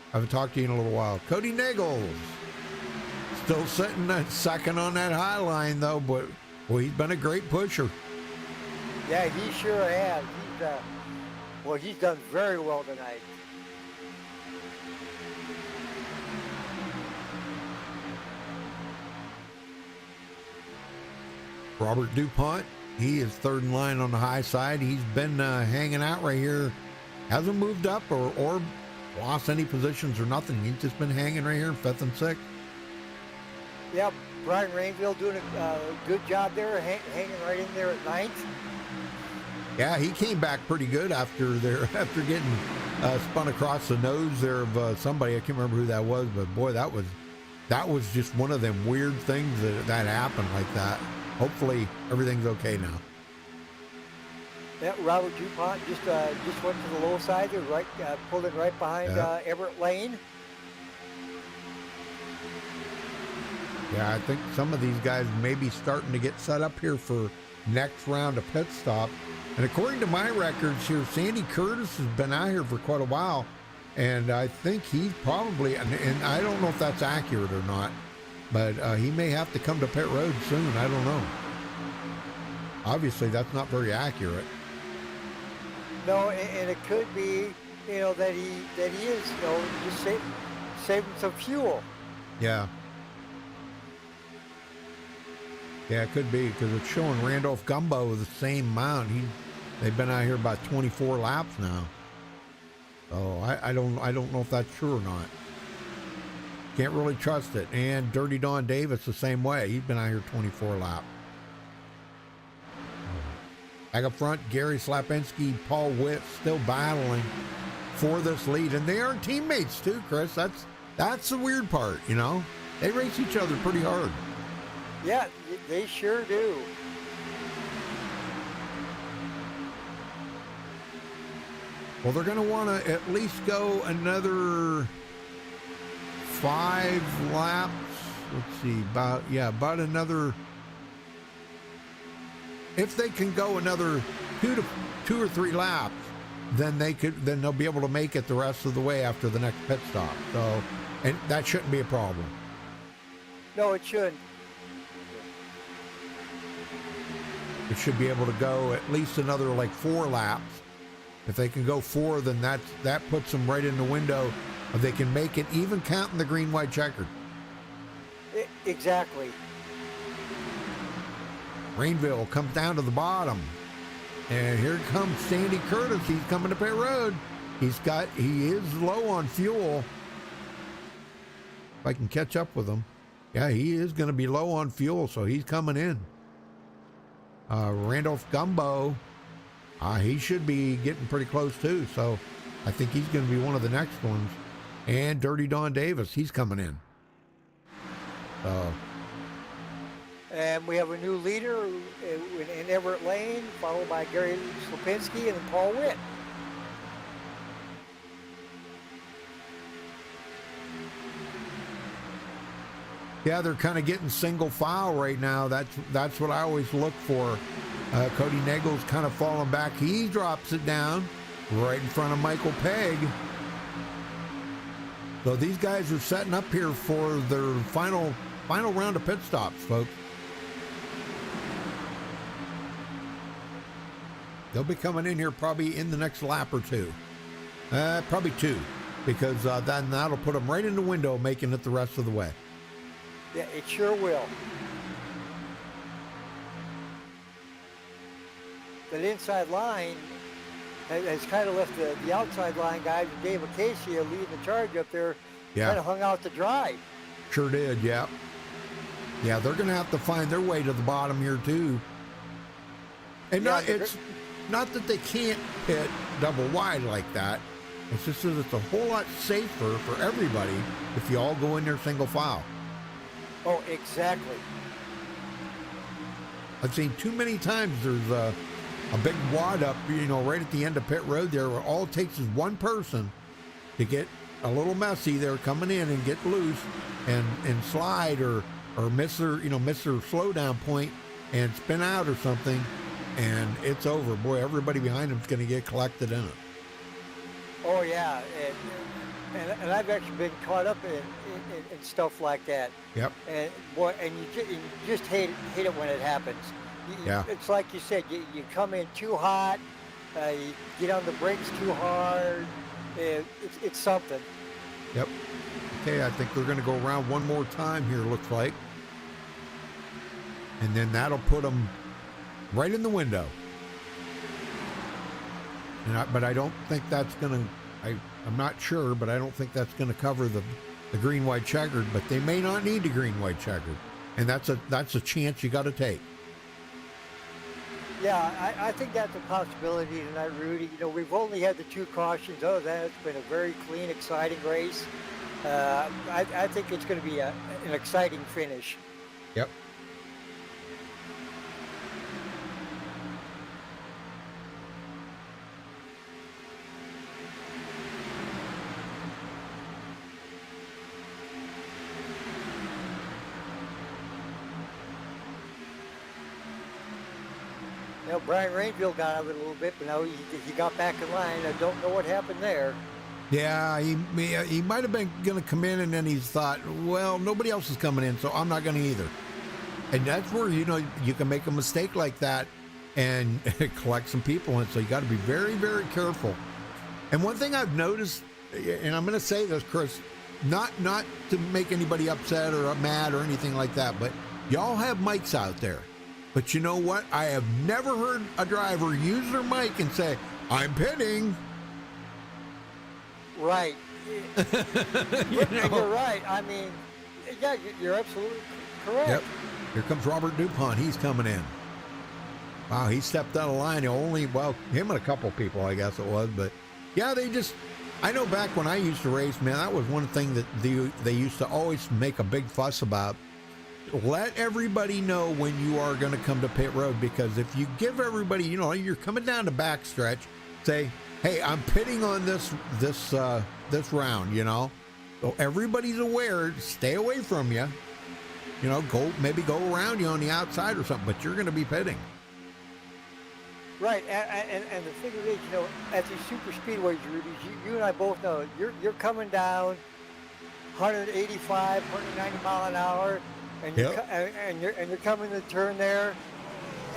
I haven't talked to you in a little while. Cody Nichols. Still sitting at second on that high line, though, but well, he's been a great pusher. Yeah, he sure has. He's done very well tonight. Robert DuPont, he is third in line on the high side. He's been hanging out right here. Hasn't moved up or lost any positions or nothing. He's just been hanging right here in fifth and sixth. Yep, Brian Rainville doing a good job there, hanging right in there at ninth. Yeah, he came back pretty good after getting spun across the nose there of somebody. I can't remember who that was, but boy, that was just one of them weird things that happened like that. Hopefully everything's okay now. Yeah, Robert DuPont just went to the low side there, right, pulled in right behind Everett Lane. Yeah, I think some of these guys may be starting to get set up here for next round of pit stop. And according to my records here, Sandy Curtis has been out here for quite a while. And I think he's probably, and I don't know if that's accurate or not, but he may have to come to pit road soon. I don't know. Obviously, that's not very accurate. No, and it could be, that he is, just saving some fuel. Yeah. Yeah, it could be, because it's showing Randolph Gumbo with the same amount. They've been out here about 24 laps now. So I don't know if that's true or not. Can't really trust it. And Dirty Don Davis the same way. He's been out here 24 laps. Back up front, Gary Slapinski, Paul Witt still battling for this lead. And they are teammates too, Chris. That's the weird part, They race each other pretty hard. Yeah, they sure do. Well, they're going to want to at least go another 5 laps. Let's see, about another. If they can go another 2 or 3 laps, then they'll be able to make it the rest of the way after the next pit stop. So, and that shouldn't be a problem. No, it shouldn't. It should be able to go at least another 4 laps. If they can go 4, then that puts them right in the window. If they can make it, even counting the green, white, checkered. Exactly. Rainville comes down to the bottom. And here comes Sandy Curtis. He's coming to pit road. He is low on fuel. If I can catch up with him. Yeah, he is going to be low on fuel, so he's coming in. Randolph Gumbo, he should be getting pretty close too, so I think he's going to be one of the next ones. And Dirty Don Davis, he's coming in. And we have a new leader in Everett Lane, followed by Gary Slapinski and Paul Witt. Yeah, they're kind of getting single file right now. That's what I always look for. Cody Nichols kind of falling back. He drops it down right in front of Michael Pegg. So these guys are setting up here for their final round of pit stops, folks. They'll be coming in here probably in the next lap or 2. Probably 2, because then that'll put them right in the window, making it the rest of the way. Yeah, it sure will. That inside line has kind of left the outside line guys, and Dave Acacia leading the charge up there, kind of hung out to dry. Sure did, yeah. Yeah, they're going to have to find their way to the bottom here, too. And it's not that they can't pit double wide like that. It's just that it's a whole lot safer for everybody if you all go in there single file. Oh, exactly. I've seen too many times there's a big wad up, right at the end of pit road there, where all it takes is one person to get a little messy there coming in and get loose and slide or miss their slowdown point and spin out or something. and it's over. Boy, everybody behind him's going to get collected in it. Oh yeah, and I've actually been caught up in stuff like that. Yep. And boy, and you just hate it when it happens. Yeah. It's like you said, you come in too hot, you get on the brakes too hard. It's something. Yep. Okay, I think we're going to go around one more time here, looks like. And then that'll put them right in the window. But I don't think that's going to, I'm not sure, but I don't think that's going to cover the green, white, checkered, but they may not need the green, white, checkered. And that's a chance you got to take. Yeah, I think that's a possibility tonight, Rudy. You know, we've only had the 2 cautions. Other than that, it's been a very clean, exciting race. I think it's going to be an exciting finish. Yep. You know, Brian Rainville got out of it a little bit, but now he got back in line. I don't know what happened there. Yeah, he might have been going to come in, and then he's thought, well, nobody else is coming in, so I'm not going to either. And that's where, you know, you can make a mistake like that and collect some people. And so you got to be very, very careful. And one thing I've noticed, and I'm going to say this, Chris, not to make anybody upset or mad or anything like that, but y'all have mics out there. But you know what? I have never heard a driver use their mic and say, I'm pitting. Right. You know? You're right. I mean, yeah, you're absolutely correct. Yep. Here comes Robert DuPont. He's coming in. Wow, he stepped out of line. Well, him and a couple people, I guess it was. But, yeah, I know back when I used to race, man, that was one thing that they used to always make a big fuss about. Let everybody know when you are going to come to pit road, because if you give everybody, you know, you're coming down the backstretch, say, hey, I'm pitting on this round, you know, so everybody's aware. Stay away from you, you know, maybe go around you on the outside or something, but you're going to be pitting. Right, and the thing is, you know, at these super speedways, Rudy, you and I both know you're coming down 185, 190 mile an hour. And you're coming to the turn there,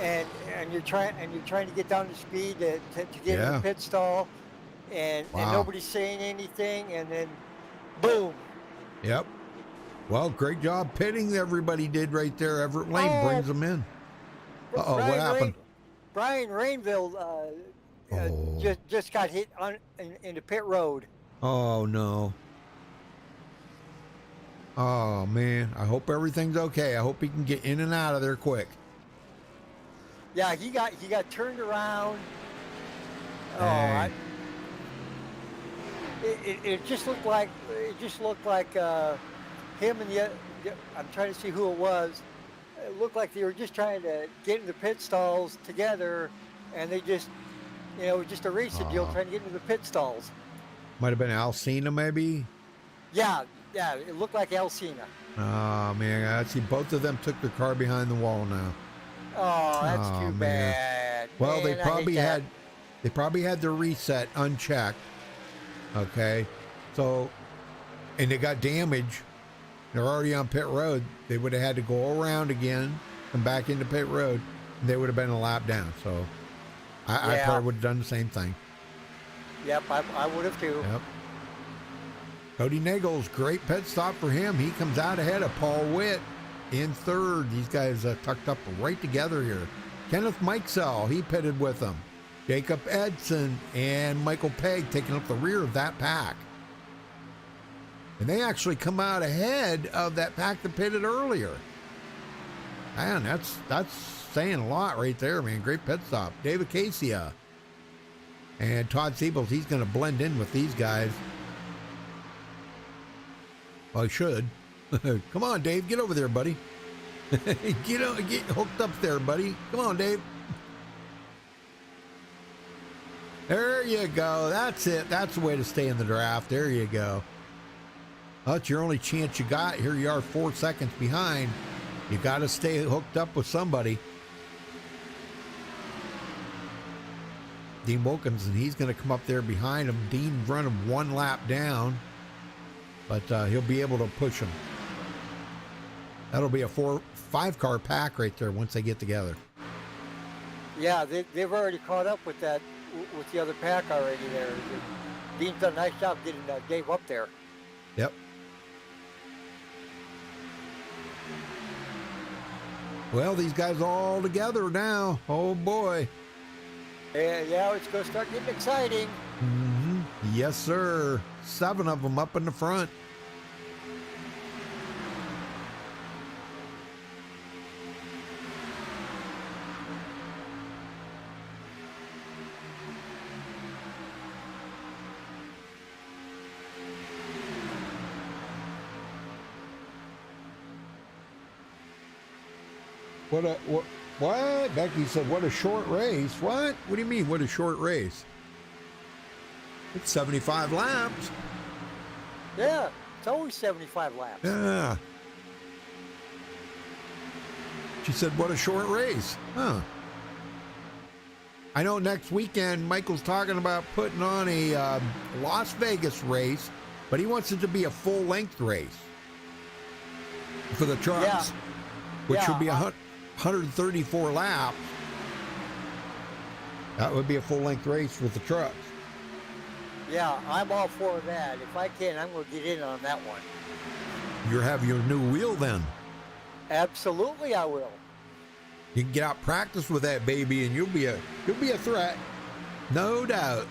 and you're trying to get down to speed to get in the pit stall, and nobody's saying anything, and then boom. Yep. Well, great job pitting everybody did right there. Everett Lane brings them in. Uh-oh, what happened? Brian Rainville just got hit in the pit road. Oh no. Oh man, I hope everything's okay. I hope he can get in and out of there quick. Yeah, he got turned around. Hey. It just looked like him and the I'm trying to see who it was. It looked like they were just trying to get in the pit stalls together, and they just, you know, just a racing deal trying to get into the pit stalls. Might have been Alcina, maybe. Yeah, it looked like Alcina. Oh man, I see both of them took their car behind the wall now. Oh, that's too bad. Well, man, they probably had their reset unchecked. Okay, so, and they got damage. They're already on pit road. They would have had to go around again, come back into pit road, and they would have been a lap down. So, I probably would have done the same thing. Yep, I would have too. Yep. Cody Nagel's great pit stop for him. He comes out ahead of Paul Witt in third. These guys tucked up right together here. Kenneth Mikesell, he pitted with them. Jacob Edson and Michael Pegg taking up the rear of that pack. And they actually come out ahead of that pack that pitted earlier. Man, that's saying a lot right there, man. Great pit stop. David Casey and Todd Siebels, he's going to blend in with these guys. Well, he should. Come on, Dave. Get over there, buddy. Get hooked up there, buddy. Come on, Dave. There you go. That's it. That's the way to stay in the draft. There you go. That's your only chance you got. Here you are 4 seconds behind. You got to stay hooked up with somebody. Dean Wilkinson, he's going to come up there behind him. Dean run him one lap down, but he'll be able to push him. That'll be a 4-5 car pack right there once they get together. Yeah, they've already caught up with that, with the other pack already there. Dean's done a nice job getting Dave up there. Yep. Well, these guys are all together now. Oh boy. Yeah, it's going to start getting exciting. Mm-hmm. Yes, sir. 7 of them up in the front. What? Becky said, what a short race. What? What do you mean, what a short race? It's 75 laps. Yeah, it's always 75 laps. Yeah. She said, what a short race. Huh. I know next weekend, Michael's talking about putting on a Las Vegas race, but he wants it to be a full-length race for the trucks, which would be 134 laps. That would be a full-length race with the trucks. Yeah, I'm all for that. If I can, I'm going to get in on that one. You'll have your new wheel then. Absolutely, I will. You can get out practice with that baby, and you'll be a threat, no doubt.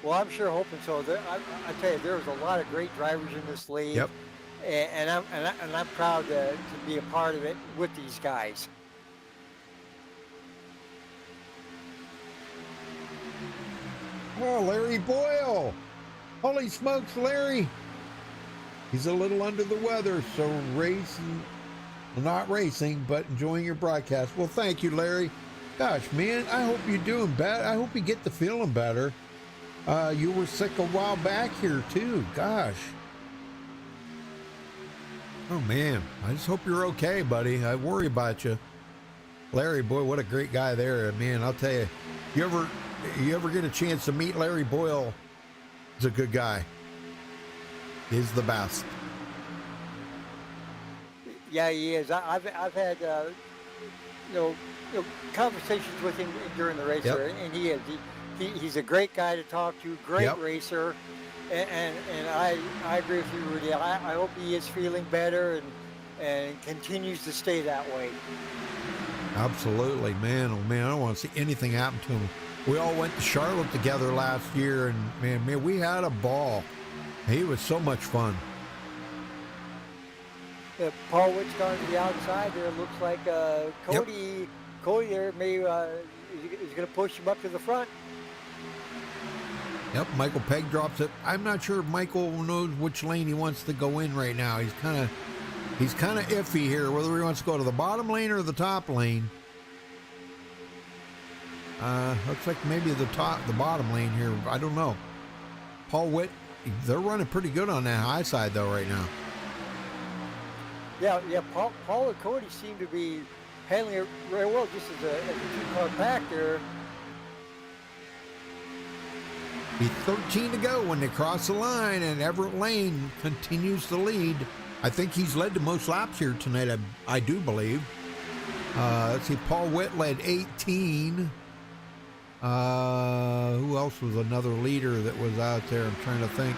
Well, I'm sure hoping so. I tell you, there's a lot of great drivers in this league. Yep. And I'm proud to be a part of it with these guys. Oh, Larry Boyle. Holy smokes, Larry. He's a little under the weather, so not racing, but enjoying your broadcast. Well, thank you, Larry. Gosh, man, I hope you're doing better. I hope you get to feeling better. You were sick a while back here, too. Gosh. Oh, man. I just hope you're okay, buddy. I worry about you. Larry, boy, what a great guy there. Man, I'll tell you, you ever get a chance to meet Larry Boyle, he's a good guy. He's the best. Yeah, he is. I've had conversations with him during the race, and he is. He's a great guy to talk to. Great racer, and I agree with you, Rudy. I hope he is feeling better and continues to stay that way. Absolutely, man. Oh man, I don't want to see anything happen to him. We all went to Charlotte together last year, and man, we had a ball. He was so much fun. Paul Witt's gone to the outside there. Looks like Cody there may is going to push him up to the front. Yep, Michael Pegg drops it. I'm not sure if Michael knows which lane he wants to go in right now. He's kind of iffy here, whether he wants to go to the bottom lane or the top lane. Looks like maybe the bottom lane here. I don't know. Paul Witt, they're running pretty good on that high side though right now. Yeah. Paul and Cody seem to be handling it very well, just as a two-car pack there. Be 13 to go when they cross the line, and Everett Lane continues to lead. I think he's led the most laps here tonight, I do believe. Let's see, Paul Witt led 18. Who else was another leader that was out there? I'm trying to think.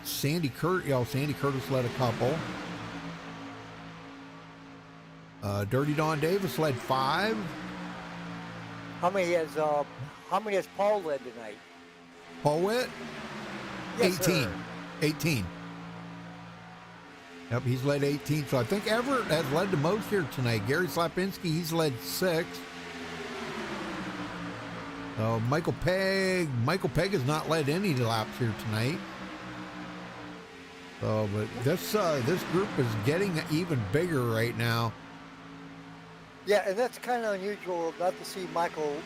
Sandy Curtis led a couple. Dirty Don Davis led 5. How many has Paul led tonight? Paul Witt? Yes, 18. Sir. 18. Yep, he's led 18. So I think Everett has led the most here tonight. Gary Slapinski, he's led 6. Michael Pegg has not led any laps here tonight. So, but this group is getting even bigger right now. Yeah, and that's kind of unusual not to see Michael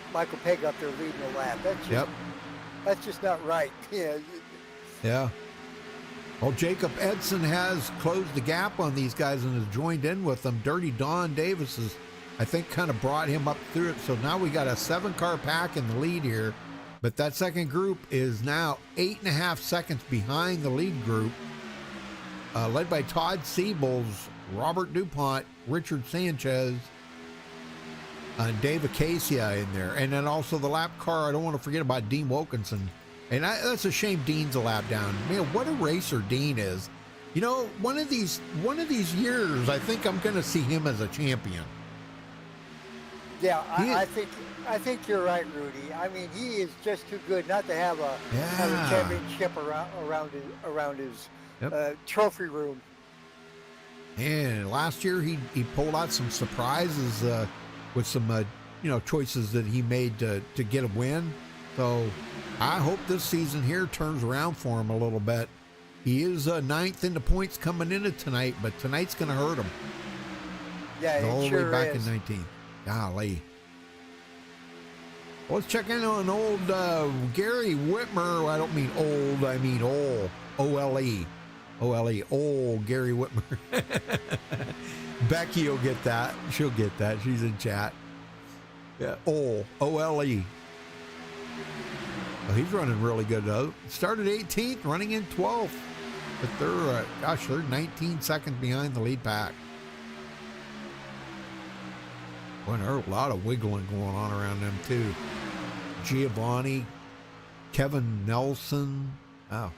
Pegg up there leading the lap. That's just not right. Yeah. Well, Jacob Edson has closed the gap on these guys and has joined in with them. Dirty Don Davis has, I think, kind of brought him up through it. So now we got a 7-car pack in the lead here. But that second group is now 8.5 seconds behind the lead group, led by Todd Siebels, Robert DuPont, Richard Sanchez, and Dave Acacia in there. And then also the lap car, I don't want to forget about Dean Wilkinson. And that's a shame Dean's a lap down. Man, what a racer Dean is. You know, one of these years, I think I'm going to see him as a champion. Yeah, I think you're right, Rudy. I mean, he is just too good not to have a championship around his trophy room. And last year he pulled out some surprises with some choices that he made to get a win. So I hope this season here turns around for him a little bit. He is 9th in the points coming into tonight, but tonight's going to hurt him. Yeah, all the sure way back is. in 19th. Golly. Let's check in on old Gary Whitmer. I don't mean old, I mean Ole. O-L-E. O-L-E. Old Gary Whitmer. Becky will get that. She'll get that. She's in chat. Yeah, Ole. O-L-E. Well, he's running really good, though. Started 18th, running in 12th. But they're 19 seconds behind the lead pack. Well, there are a lot of wiggling going on around them, too. Giovanni, Kevin Nelson. Oh.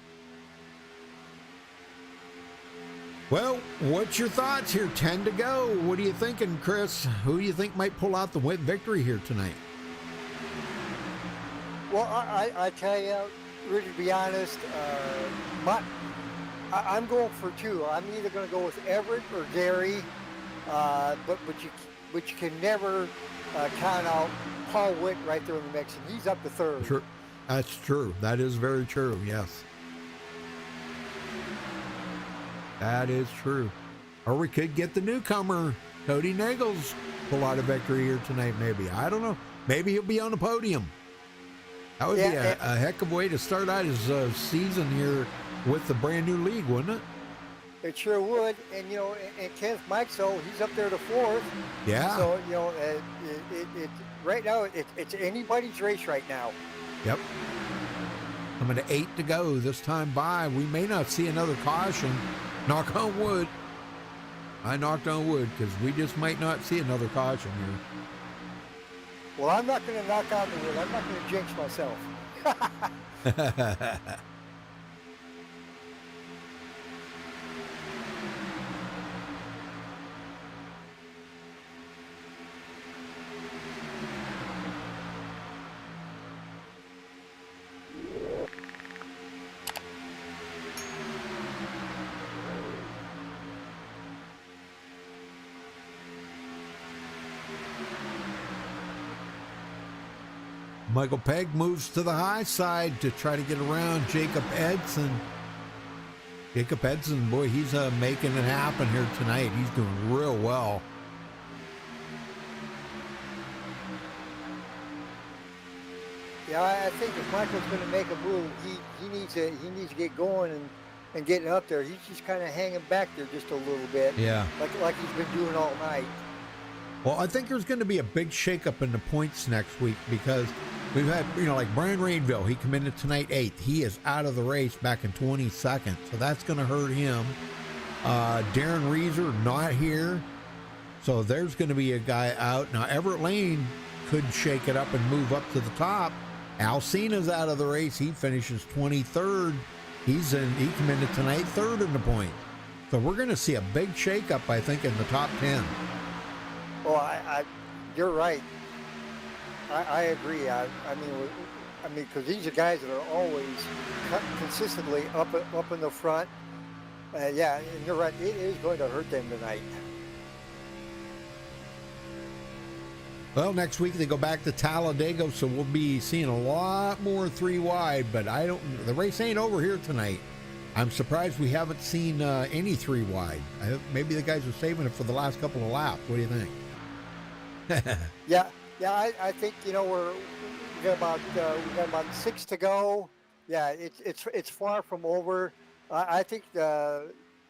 Well, what's your thoughts here? 10 to go. What are you thinking, Chris? Who do you think might pull out the victory here tonight? Well, I tell you, really, to be honest, I'm going for two. I'm either going to go with Everett or Gary, but you can never count out Paul Witt right there in the mix, and he's up to third. Sure. That's true. That is very true, yes. That is true. Or we could get the newcomer, Cody Nagels, pull out a victory here tonight, maybe. I don't know. Maybe he'll be on the podium. That would be a heck of a way to start out his season here with the brand new league, wouldn't it? It sure would. And, and Kenneth Meixel, he's up there to fourth. Yeah. So, right now, it's anybody's race right now. Yep. Coming to 8 to go this time by. We may not see another caution. Knock on wood. I knocked on wood because we just might not see another caution here. Well, I'm not going to knock on the wood. I'm not going to jinx myself. Michael Pegg moves to the high side to try to get around Jacob Edson. Jacob Edson, boy, he's making it happen here tonight. He's doing real well. Yeah, I think if Michael's going to make a move, he needs to get going and getting up there. He's just kind of hanging back there just a little bit. Yeah. Like he's been doing all night. Well, I think there's going to be a big shakeup in the points next week because we've had, like Brian Rainville, he come in tonight 8th. He is out of the race back in 22nd, so that's going to hurt him. Darren Reeser not here, so there's going to be a guy out. Now, Everett Lane could shake it up and move up to the top. Al Cena's out of the race. He finishes 23rd. He come into tonight 3rd in the point. So we're going to see a big shakeup, I think, in the top 10. Well, you're right. I agree. I mean, because these are guys that are always consistently up in the front. Yeah, and you're right. It is going to hurt them tonight. Well, next week they go back to Talladega, so we'll be seeing a lot more 3 wide. But the race ain't over here tonight. I'm surprised we haven't seen any 3 wide. Maybe the guys are saving it for the last couple of laps. What do you think? Yeah, I think we got about 6 to go. Yeah, it's far from over. I think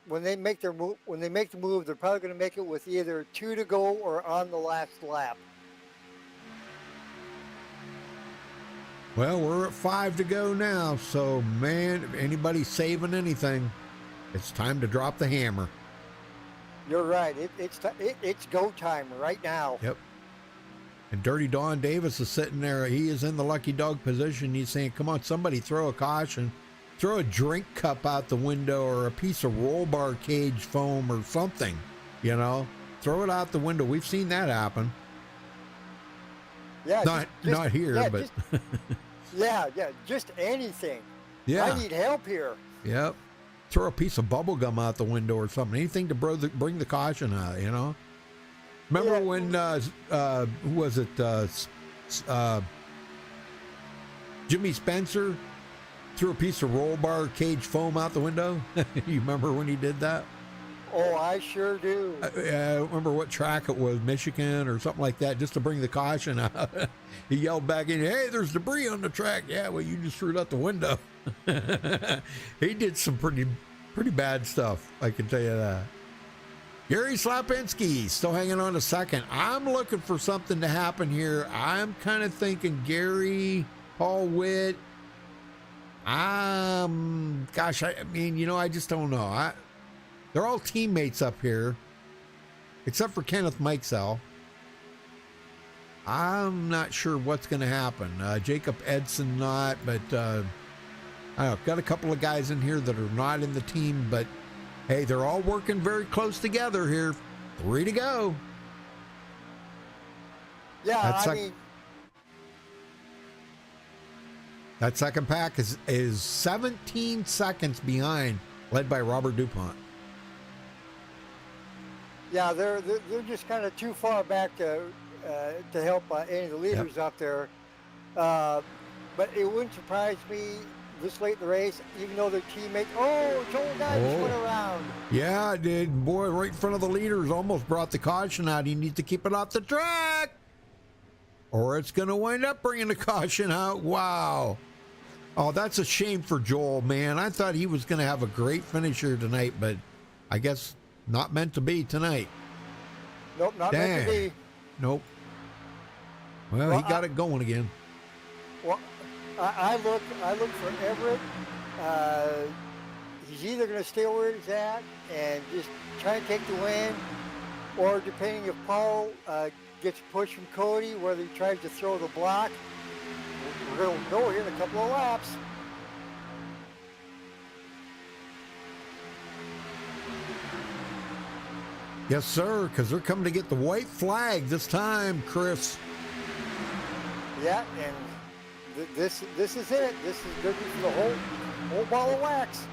when they make the move, they're probably going to make it with either 2 to go or on the last lap. Well, we're at 5 to go now, so man, if anybody's saving anything, it's time to drop the hammer. You're right. It's go time right now. Yep. And Dirty Don Davis is sitting there. He is in the lucky dog position. He's saying, come on, somebody throw a caution. Throw a drink cup out the window or a piece of roll bar cage foam or something, you know. Throw it out the window. We've seen that happen. Yeah. Not here, yeah, but... just anything. Yeah. I need help here. Yep. Throw a piece of bubble gum out the window or something. Anything to bring the caution out, you know. Remember when who was it? Jimmy Spencer threw a piece of roll bar cage foam out the window. You remember when he did that? Oh, I sure do. I don't remember what track it was, Michigan or something like that, just to bring the caution out. He yelled back in, "Hey, there's debris on the track." Yeah, well, you just threw it out the window. He did some pretty bad stuff, I can tell you that. Gary Slapinski still hanging on a second. I'm looking for something to happen here. I'm kind of thinking Gary, Paul Witt. Gosh, I mean, you know, I just don't know. They're all teammates up here, except for Kenneth Mikesell. I'm not sure what's going to happen. Jacob Edson not, but I don't know. Got a couple of guys in here that are not in the team, but hey, they're all working very close together here. 3 to go. Yeah, that second pack is 17 seconds behind, led by Robert DuPont. Yeah, they're just kind of too far back to help any of the leaders up there. But it wouldn't surprise me this late in the race, even though their teammate, Joel Guy just went around. Yeah, it did. Boy, right in front of the leaders, almost brought the caution out. He needs to keep it off the track, or it's going to wind up bringing the caution out. Wow. Oh, that's a shame for Joel, man. I thought he was going to have a great finish here tonight, but I guess not meant to be tonight. Nope, not meant to be. Nope. Well, he got it going again. Well, I look for Everett. He's either going to stay where he's at and just try and take the win, or depending if Paul gets pushed from Cody, whether he tries to throw the block. We're going to know here in a couple of laps. Yes, sir, because they're coming to get the white flag this time, Chris. Yeah, and this is it. This is good for the whole ball of wax.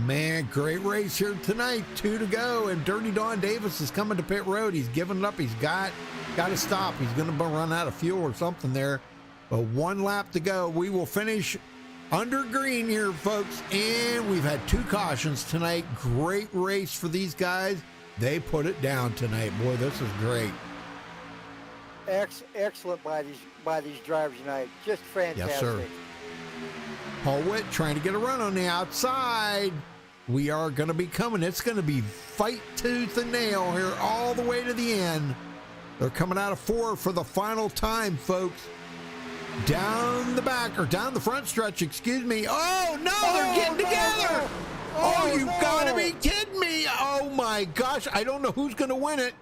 Man, great race here tonight. 2 to go, and Dirty Don Davis is coming to pit road. He's giving it up. He's got to stop. He's going to run out of fuel or something there. But 1 lap to go. We will finish under green here, folks, and we've had 2 cautions tonight. Great race for these guys. They put it down tonight. Boy, this is great. Excellent by these drivers tonight. Just fantastic. Yes, sir. Paul Witt trying to get a run on the outside. We are going to be coming. It's going to be fight tooth and nail here all the way to the end. They're coming out of 4 for the final time, folks. Down the back, or down the front stretch, excuse me. Oh, no, they're getting together. No. You've got to be kidding me. Oh, my gosh. I don't know who's going to win it.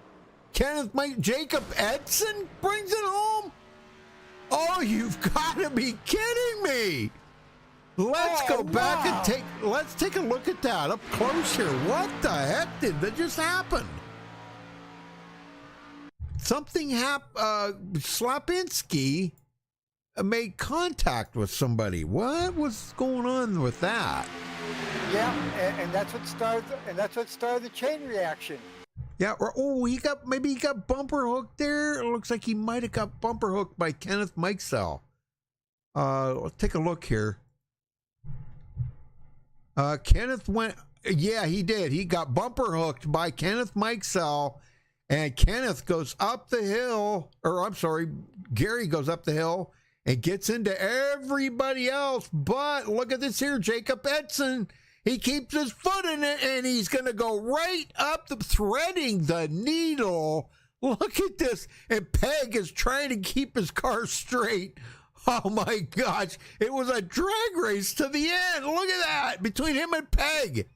Jacob Edson brings it home? Oh, you've got to be kidding me. Let's go back and let's take a look at that up close here. What the heck did that just happen? Something happened. Slapinski made contact with somebody. What was going on with that? Yeah, and that's what started the chain reaction. Yeah, he got bumper hooked there. It looks like he might have got bumper hooked by Kenneth Mikesell. Let's take a look here. Kenneth he did. He got bumper hooked by Kenneth Mikesell, and Kenneth goes up the hill, Gary goes up the hill and gets into everybody else. But look at this here, Jacob Edson. He keeps his foot in it, and he's going to go right up the threading the needle. Look at this. And Peg is trying to keep his car straight. Oh, my gosh. It was a drag race to the end. Look at that, between him and Peg.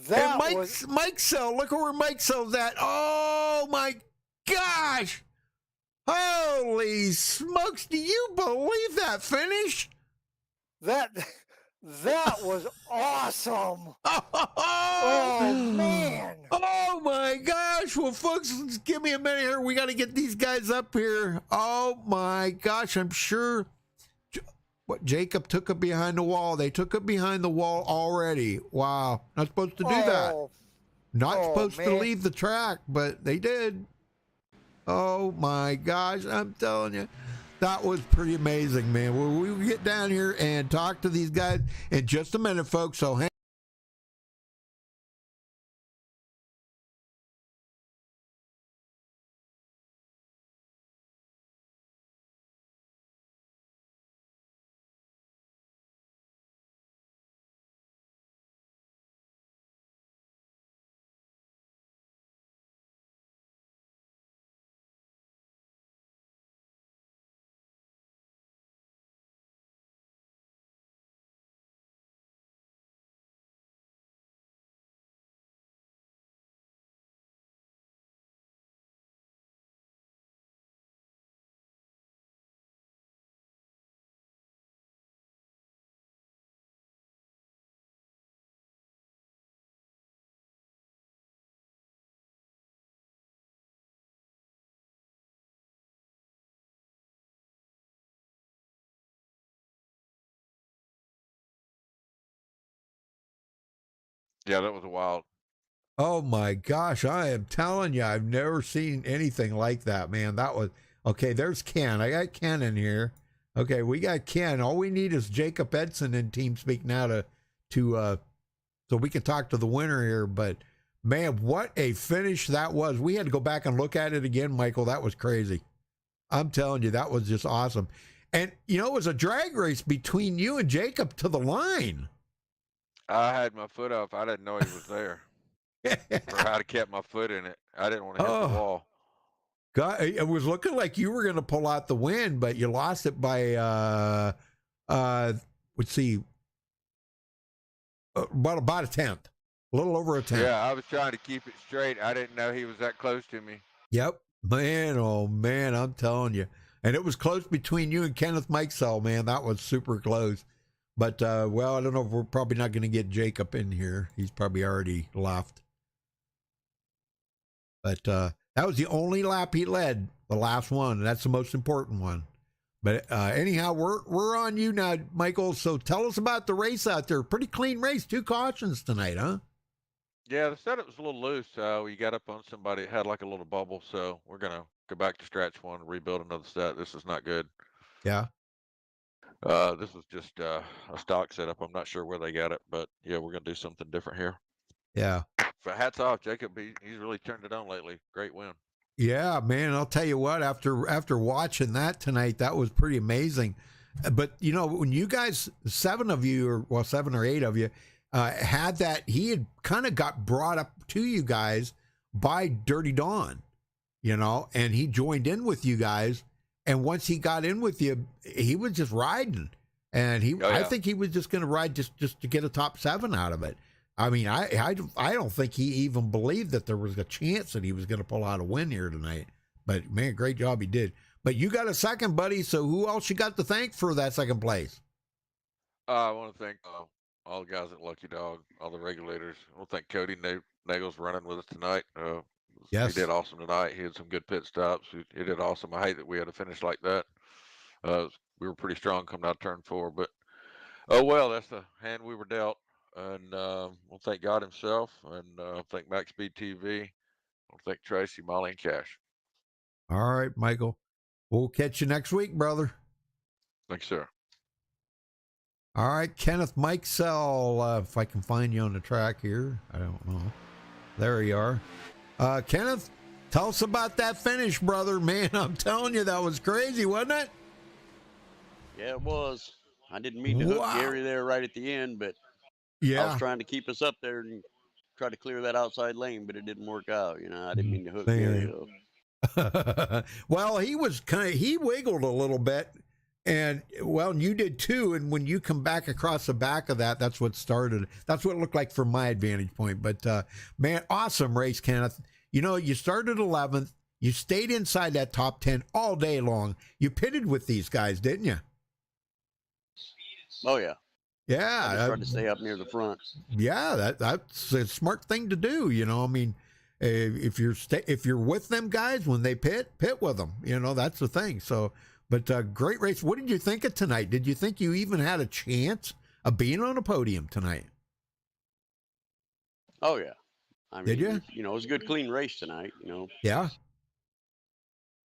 That and was... Mike Sell, look where Mike Sell's at. Oh, my gosh. Holy smokes. Do you believe that finish? That was awesome. Oh, man. Oh, my gosh. Well, folks, give me a minute here. We got to get these guys up here. Oh, my gosh. I'm sure what Jacob took it behind the wall. They took it behind the wall already. Wow. Not supposed to do that. Not supposed to leave the track, but they did. Oh, my gosh. I'm telling you. That was pretty amazing, man. We'll get down here and talk to these guys in just a minute, folks. So hang. Yeah, that was wild. Oh my gosh, I am telling you, I've never seen anything like that, man. That was okay. There's Ken. I got Ken in here. Okay, we got Ken. All we need is Jacob Edson in TeamSpeak now to so we can talk to the winner here. But man, what a finish that was. We had to go back and look at it again, Michael. That was crazy. I'm telling you, that was just awesome. And you know, it was a drag race between you and Jacob to the line. I had my foot up. I didn't know he was there. Or I'd have kept my foot in it. I didn't want to hit the wall. God, it was looking like you were going to pull out the win, but you lost it by, let's see, about a tenth, a little over a tenth. Yeah, I was trying to keep it straight. I didn't know he was that close to me. Yep, man. Oh man, I'm telling you, and it was close between you and Kenneth Mikesell, man. That was super close. But well, I don't know if we're probably not going to get Jacob in here. He's probably already left. But that was the only lap he led, the last one. And that's the most important one. But anyhow, we're on you now, Michael. So tell us about the race out there. Pretty clean race. 2 cautions tonight, huh? Yeah, the setup was a little loose. We got up on somebody that had like a little bubble. So we're going to go back to scratch one and rebuild another set. This is not good. Yeah. This was just a stock setup. I'm not sure where they got it, but yeah, we're going to do something different here. Yeah. But hats off, Jacob. He's really turned it on lately. Great win. Yeah, man. I'll tell you what, after watching that tonight, that was pretty amazing. But, you know, when you guys, 7 of you, or well, 7 or 8 of you, had that, he had kind of got brought up to you guys by Dirty Dawn, you know, and he joined in with you guys. And once he got in with you, he was just riding. And I think he was just going to ride just to get a top 7 out of it. I mean, I don't think he even believed that there was a chance that he was going to pull out a win here tonight. But, man, great job he did. But you got a second, buddy, so who else you got to thank for that second place? I want to thank all the guys at Lucky Dog, all the regulators. I want to thank Cody Nagel's running with us tonight. Yes. He did awesome tonight. He had some good pit stops. He did awesome. I hate that we had to finish like that. We were pretty strong coming out of turn 4, but oh well, that's the hand we were dealt. And we'll thank God himself, and thank MaxspeedTV. We'll thank Tracy, Molly, and Cash. All right, Michael. We'll catch you next week, brother. Thanks, sir. All right, Kenneth Mikesell, if I can find you on the track here. I don't know. There you are. Kenneth, tell us about that finish, brother. Man, I'm telling you, that was crazy, wasn't it? Yeah, it was. I didn't mean to hook Gary there right at the end, but I was trying to keep us up there and try to clear that outside lane, but it didn't work out. You know, I didn't mean to hook Gary up. Well, he wiggled a little bit, and well, you did too. And when you come back across the back of that, that's what started. That's what it looked like from my vantage point. But man, awesome race, Kenneth. You know, you started 11th. You stayed inside that top 10 all day long. You pitted with these guys, didn't you? Oh yeah. Yeah, I tried to stay up near the front. Yeah, that's a smart thing to do. You know, I mean, if you're with them guys when they pit with them. You know, that's the thing. So, but great race. What did you think of tonight? Did you think you even had a chance of being on a podium tonight? Oh yeah. I mean, did you? You know, it was a good, clean race tonight. You know. Yeah.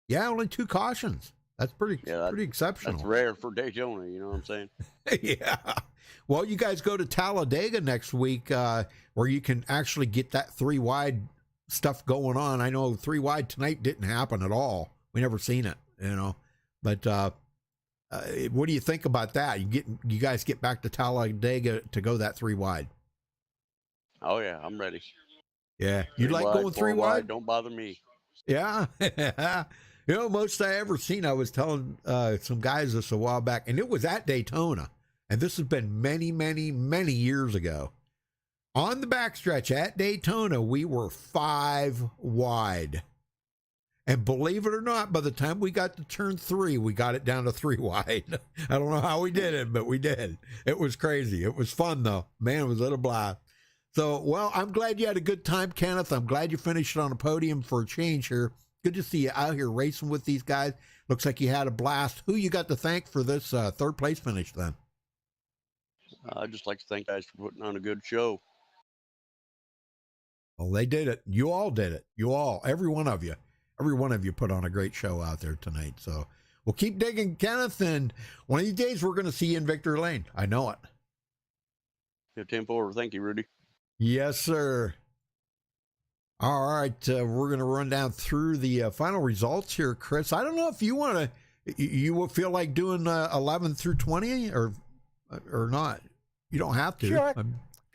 Yeah, only 2 cautions. That's pretty exceptional. That's rare for Daytona. You know what I'm saying? Yeah. Well, you guys go to Talladega next week, where you can actually get that 3 wide stuff going on. I know 3 wide tonight didn't happen at all. We never seen it, you know. But what do you think about that? You guys get back to Talladega to go that 3 wide? Oh yeah, I'm ready. Yeah, you like going 3 wide? Don't bother me. Yeah. You know, most I ever seen, I was telling some guys this a while back, and it was at Daytona. And this has been many, many, many years ago. On the backstretch at Daytona, we were 5 wide. And believe it or not, by the time we got to turn 3, we got it down to 3 wide. I don't know how we did it, but we did. It was crazy. It was fun, though. Man, was it a blast. So, well, I'm glad you had a good time, Kenneth. I'm glad you finished on a podium for a change here. Good to see you out here racing with these guys. Looks like you had a blast. Who you got to thank for this 3rd place finish then? I'd just like to thank guys for putting on a good show. Well, they did it. You all did it. You all, every one of you put on a great show out there tonight. So we'll keep digging, Kenneth, and one of these days we're going to see you in Victory Lane. I know it. Yeah, 10-4. Thank you, Rudy. Yes, sir. All right, we're going to run down through the final results here, Chris. I don't know if you want to, you feel like doing 11 through 20 or not. You don't have to. Sure,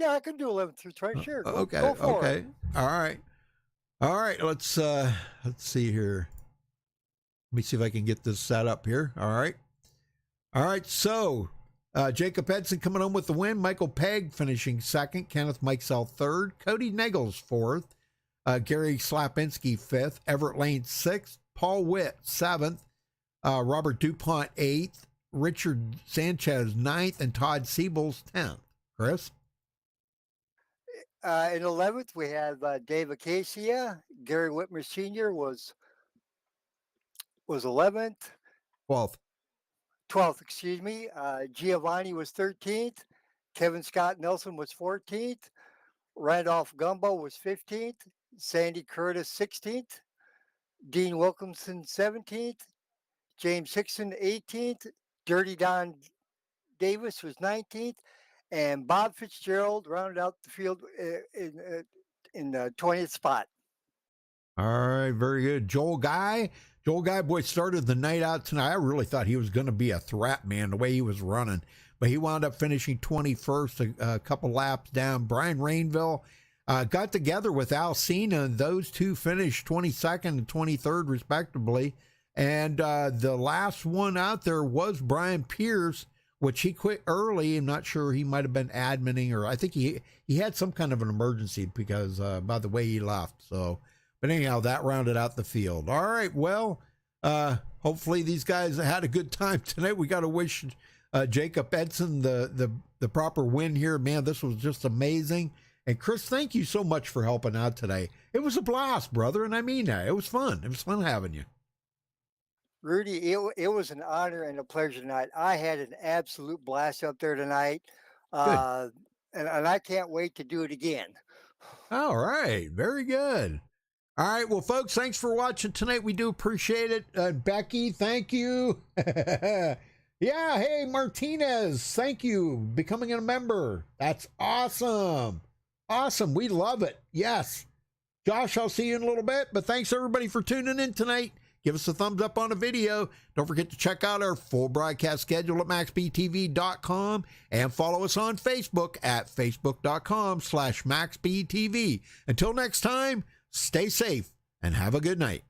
I can do 11 through 20. Sure. Okay. Go for okay. it. All right. Let's see here. Let me see if I can get this set up here. All right. So Jacob Edson coming home with the win. Michael Pegg finishing 2nd. Kenneth Mikesell 3rd. Cody Niggles 4th. Gary Slapinski 5th. Everett Lane 6th. Paul Witt 7th. Robert DuPont 8th. Richard Sanchez 9th, and Todd Siebels 10th. Chris? In 11th, we have Dave Acacia. Gary Whitmer Sr. was 11th. 12th, excuse me. Giovanni was 13th. Kevin Scott Nelson was 14th. Randolph Gumbo was 15th. Sandy Curtis 16th. Dean Wilkinson 17th. James Hickson 18th. Dirty Don Davis was 19th, and Bob Fitzgerald rounded out the field in the 20th spot. All right, very good. Joel Guy, boy, started the night out tonight. I really thought he was going to be a threat, man, the way he was running, but he wound up finishing 21st, a couple laps down. Brian Rainville got together with Al Cena, and those two finished 22nd and 23rd, respectively. And the last one out there was Brian Pierce, which he quit early. I'm not sure, he might have been adminning, or I think he had some kind of an emergency because by the way he left. So, but anyhow, that rounded out the field. All right, well, hopefully these guys had a good time tonight. We got to wish Jacob Edson the proper win here. Man, this was just amazing. And Chris, thank you so much for helping out today. It was a blast, brother, and I mean that. It was fun. It was fun having you. Rudy, it was an honor and a pleasure tonight. I had an absolute blast up there tonight, and I can't wait to do it again. All right, very good. All right, well, folks, thanks for watching tonight. We do appreciate it. Becky, thank you. Yeah, hey, Martinez, thank you. Becoming a member. That's awesome. Awesome, we love it. Yes. Josh, I'll see you in a little bit, but thanks, everybody, for tuning in tonight. Give us a thumbs up on the video. Don't forget to check out our full broadcast schedule at MaxspeedTV.com and follow us on Facebook at Facebook.com/MaxspeedTV. Until next time, stay safe and have a good night.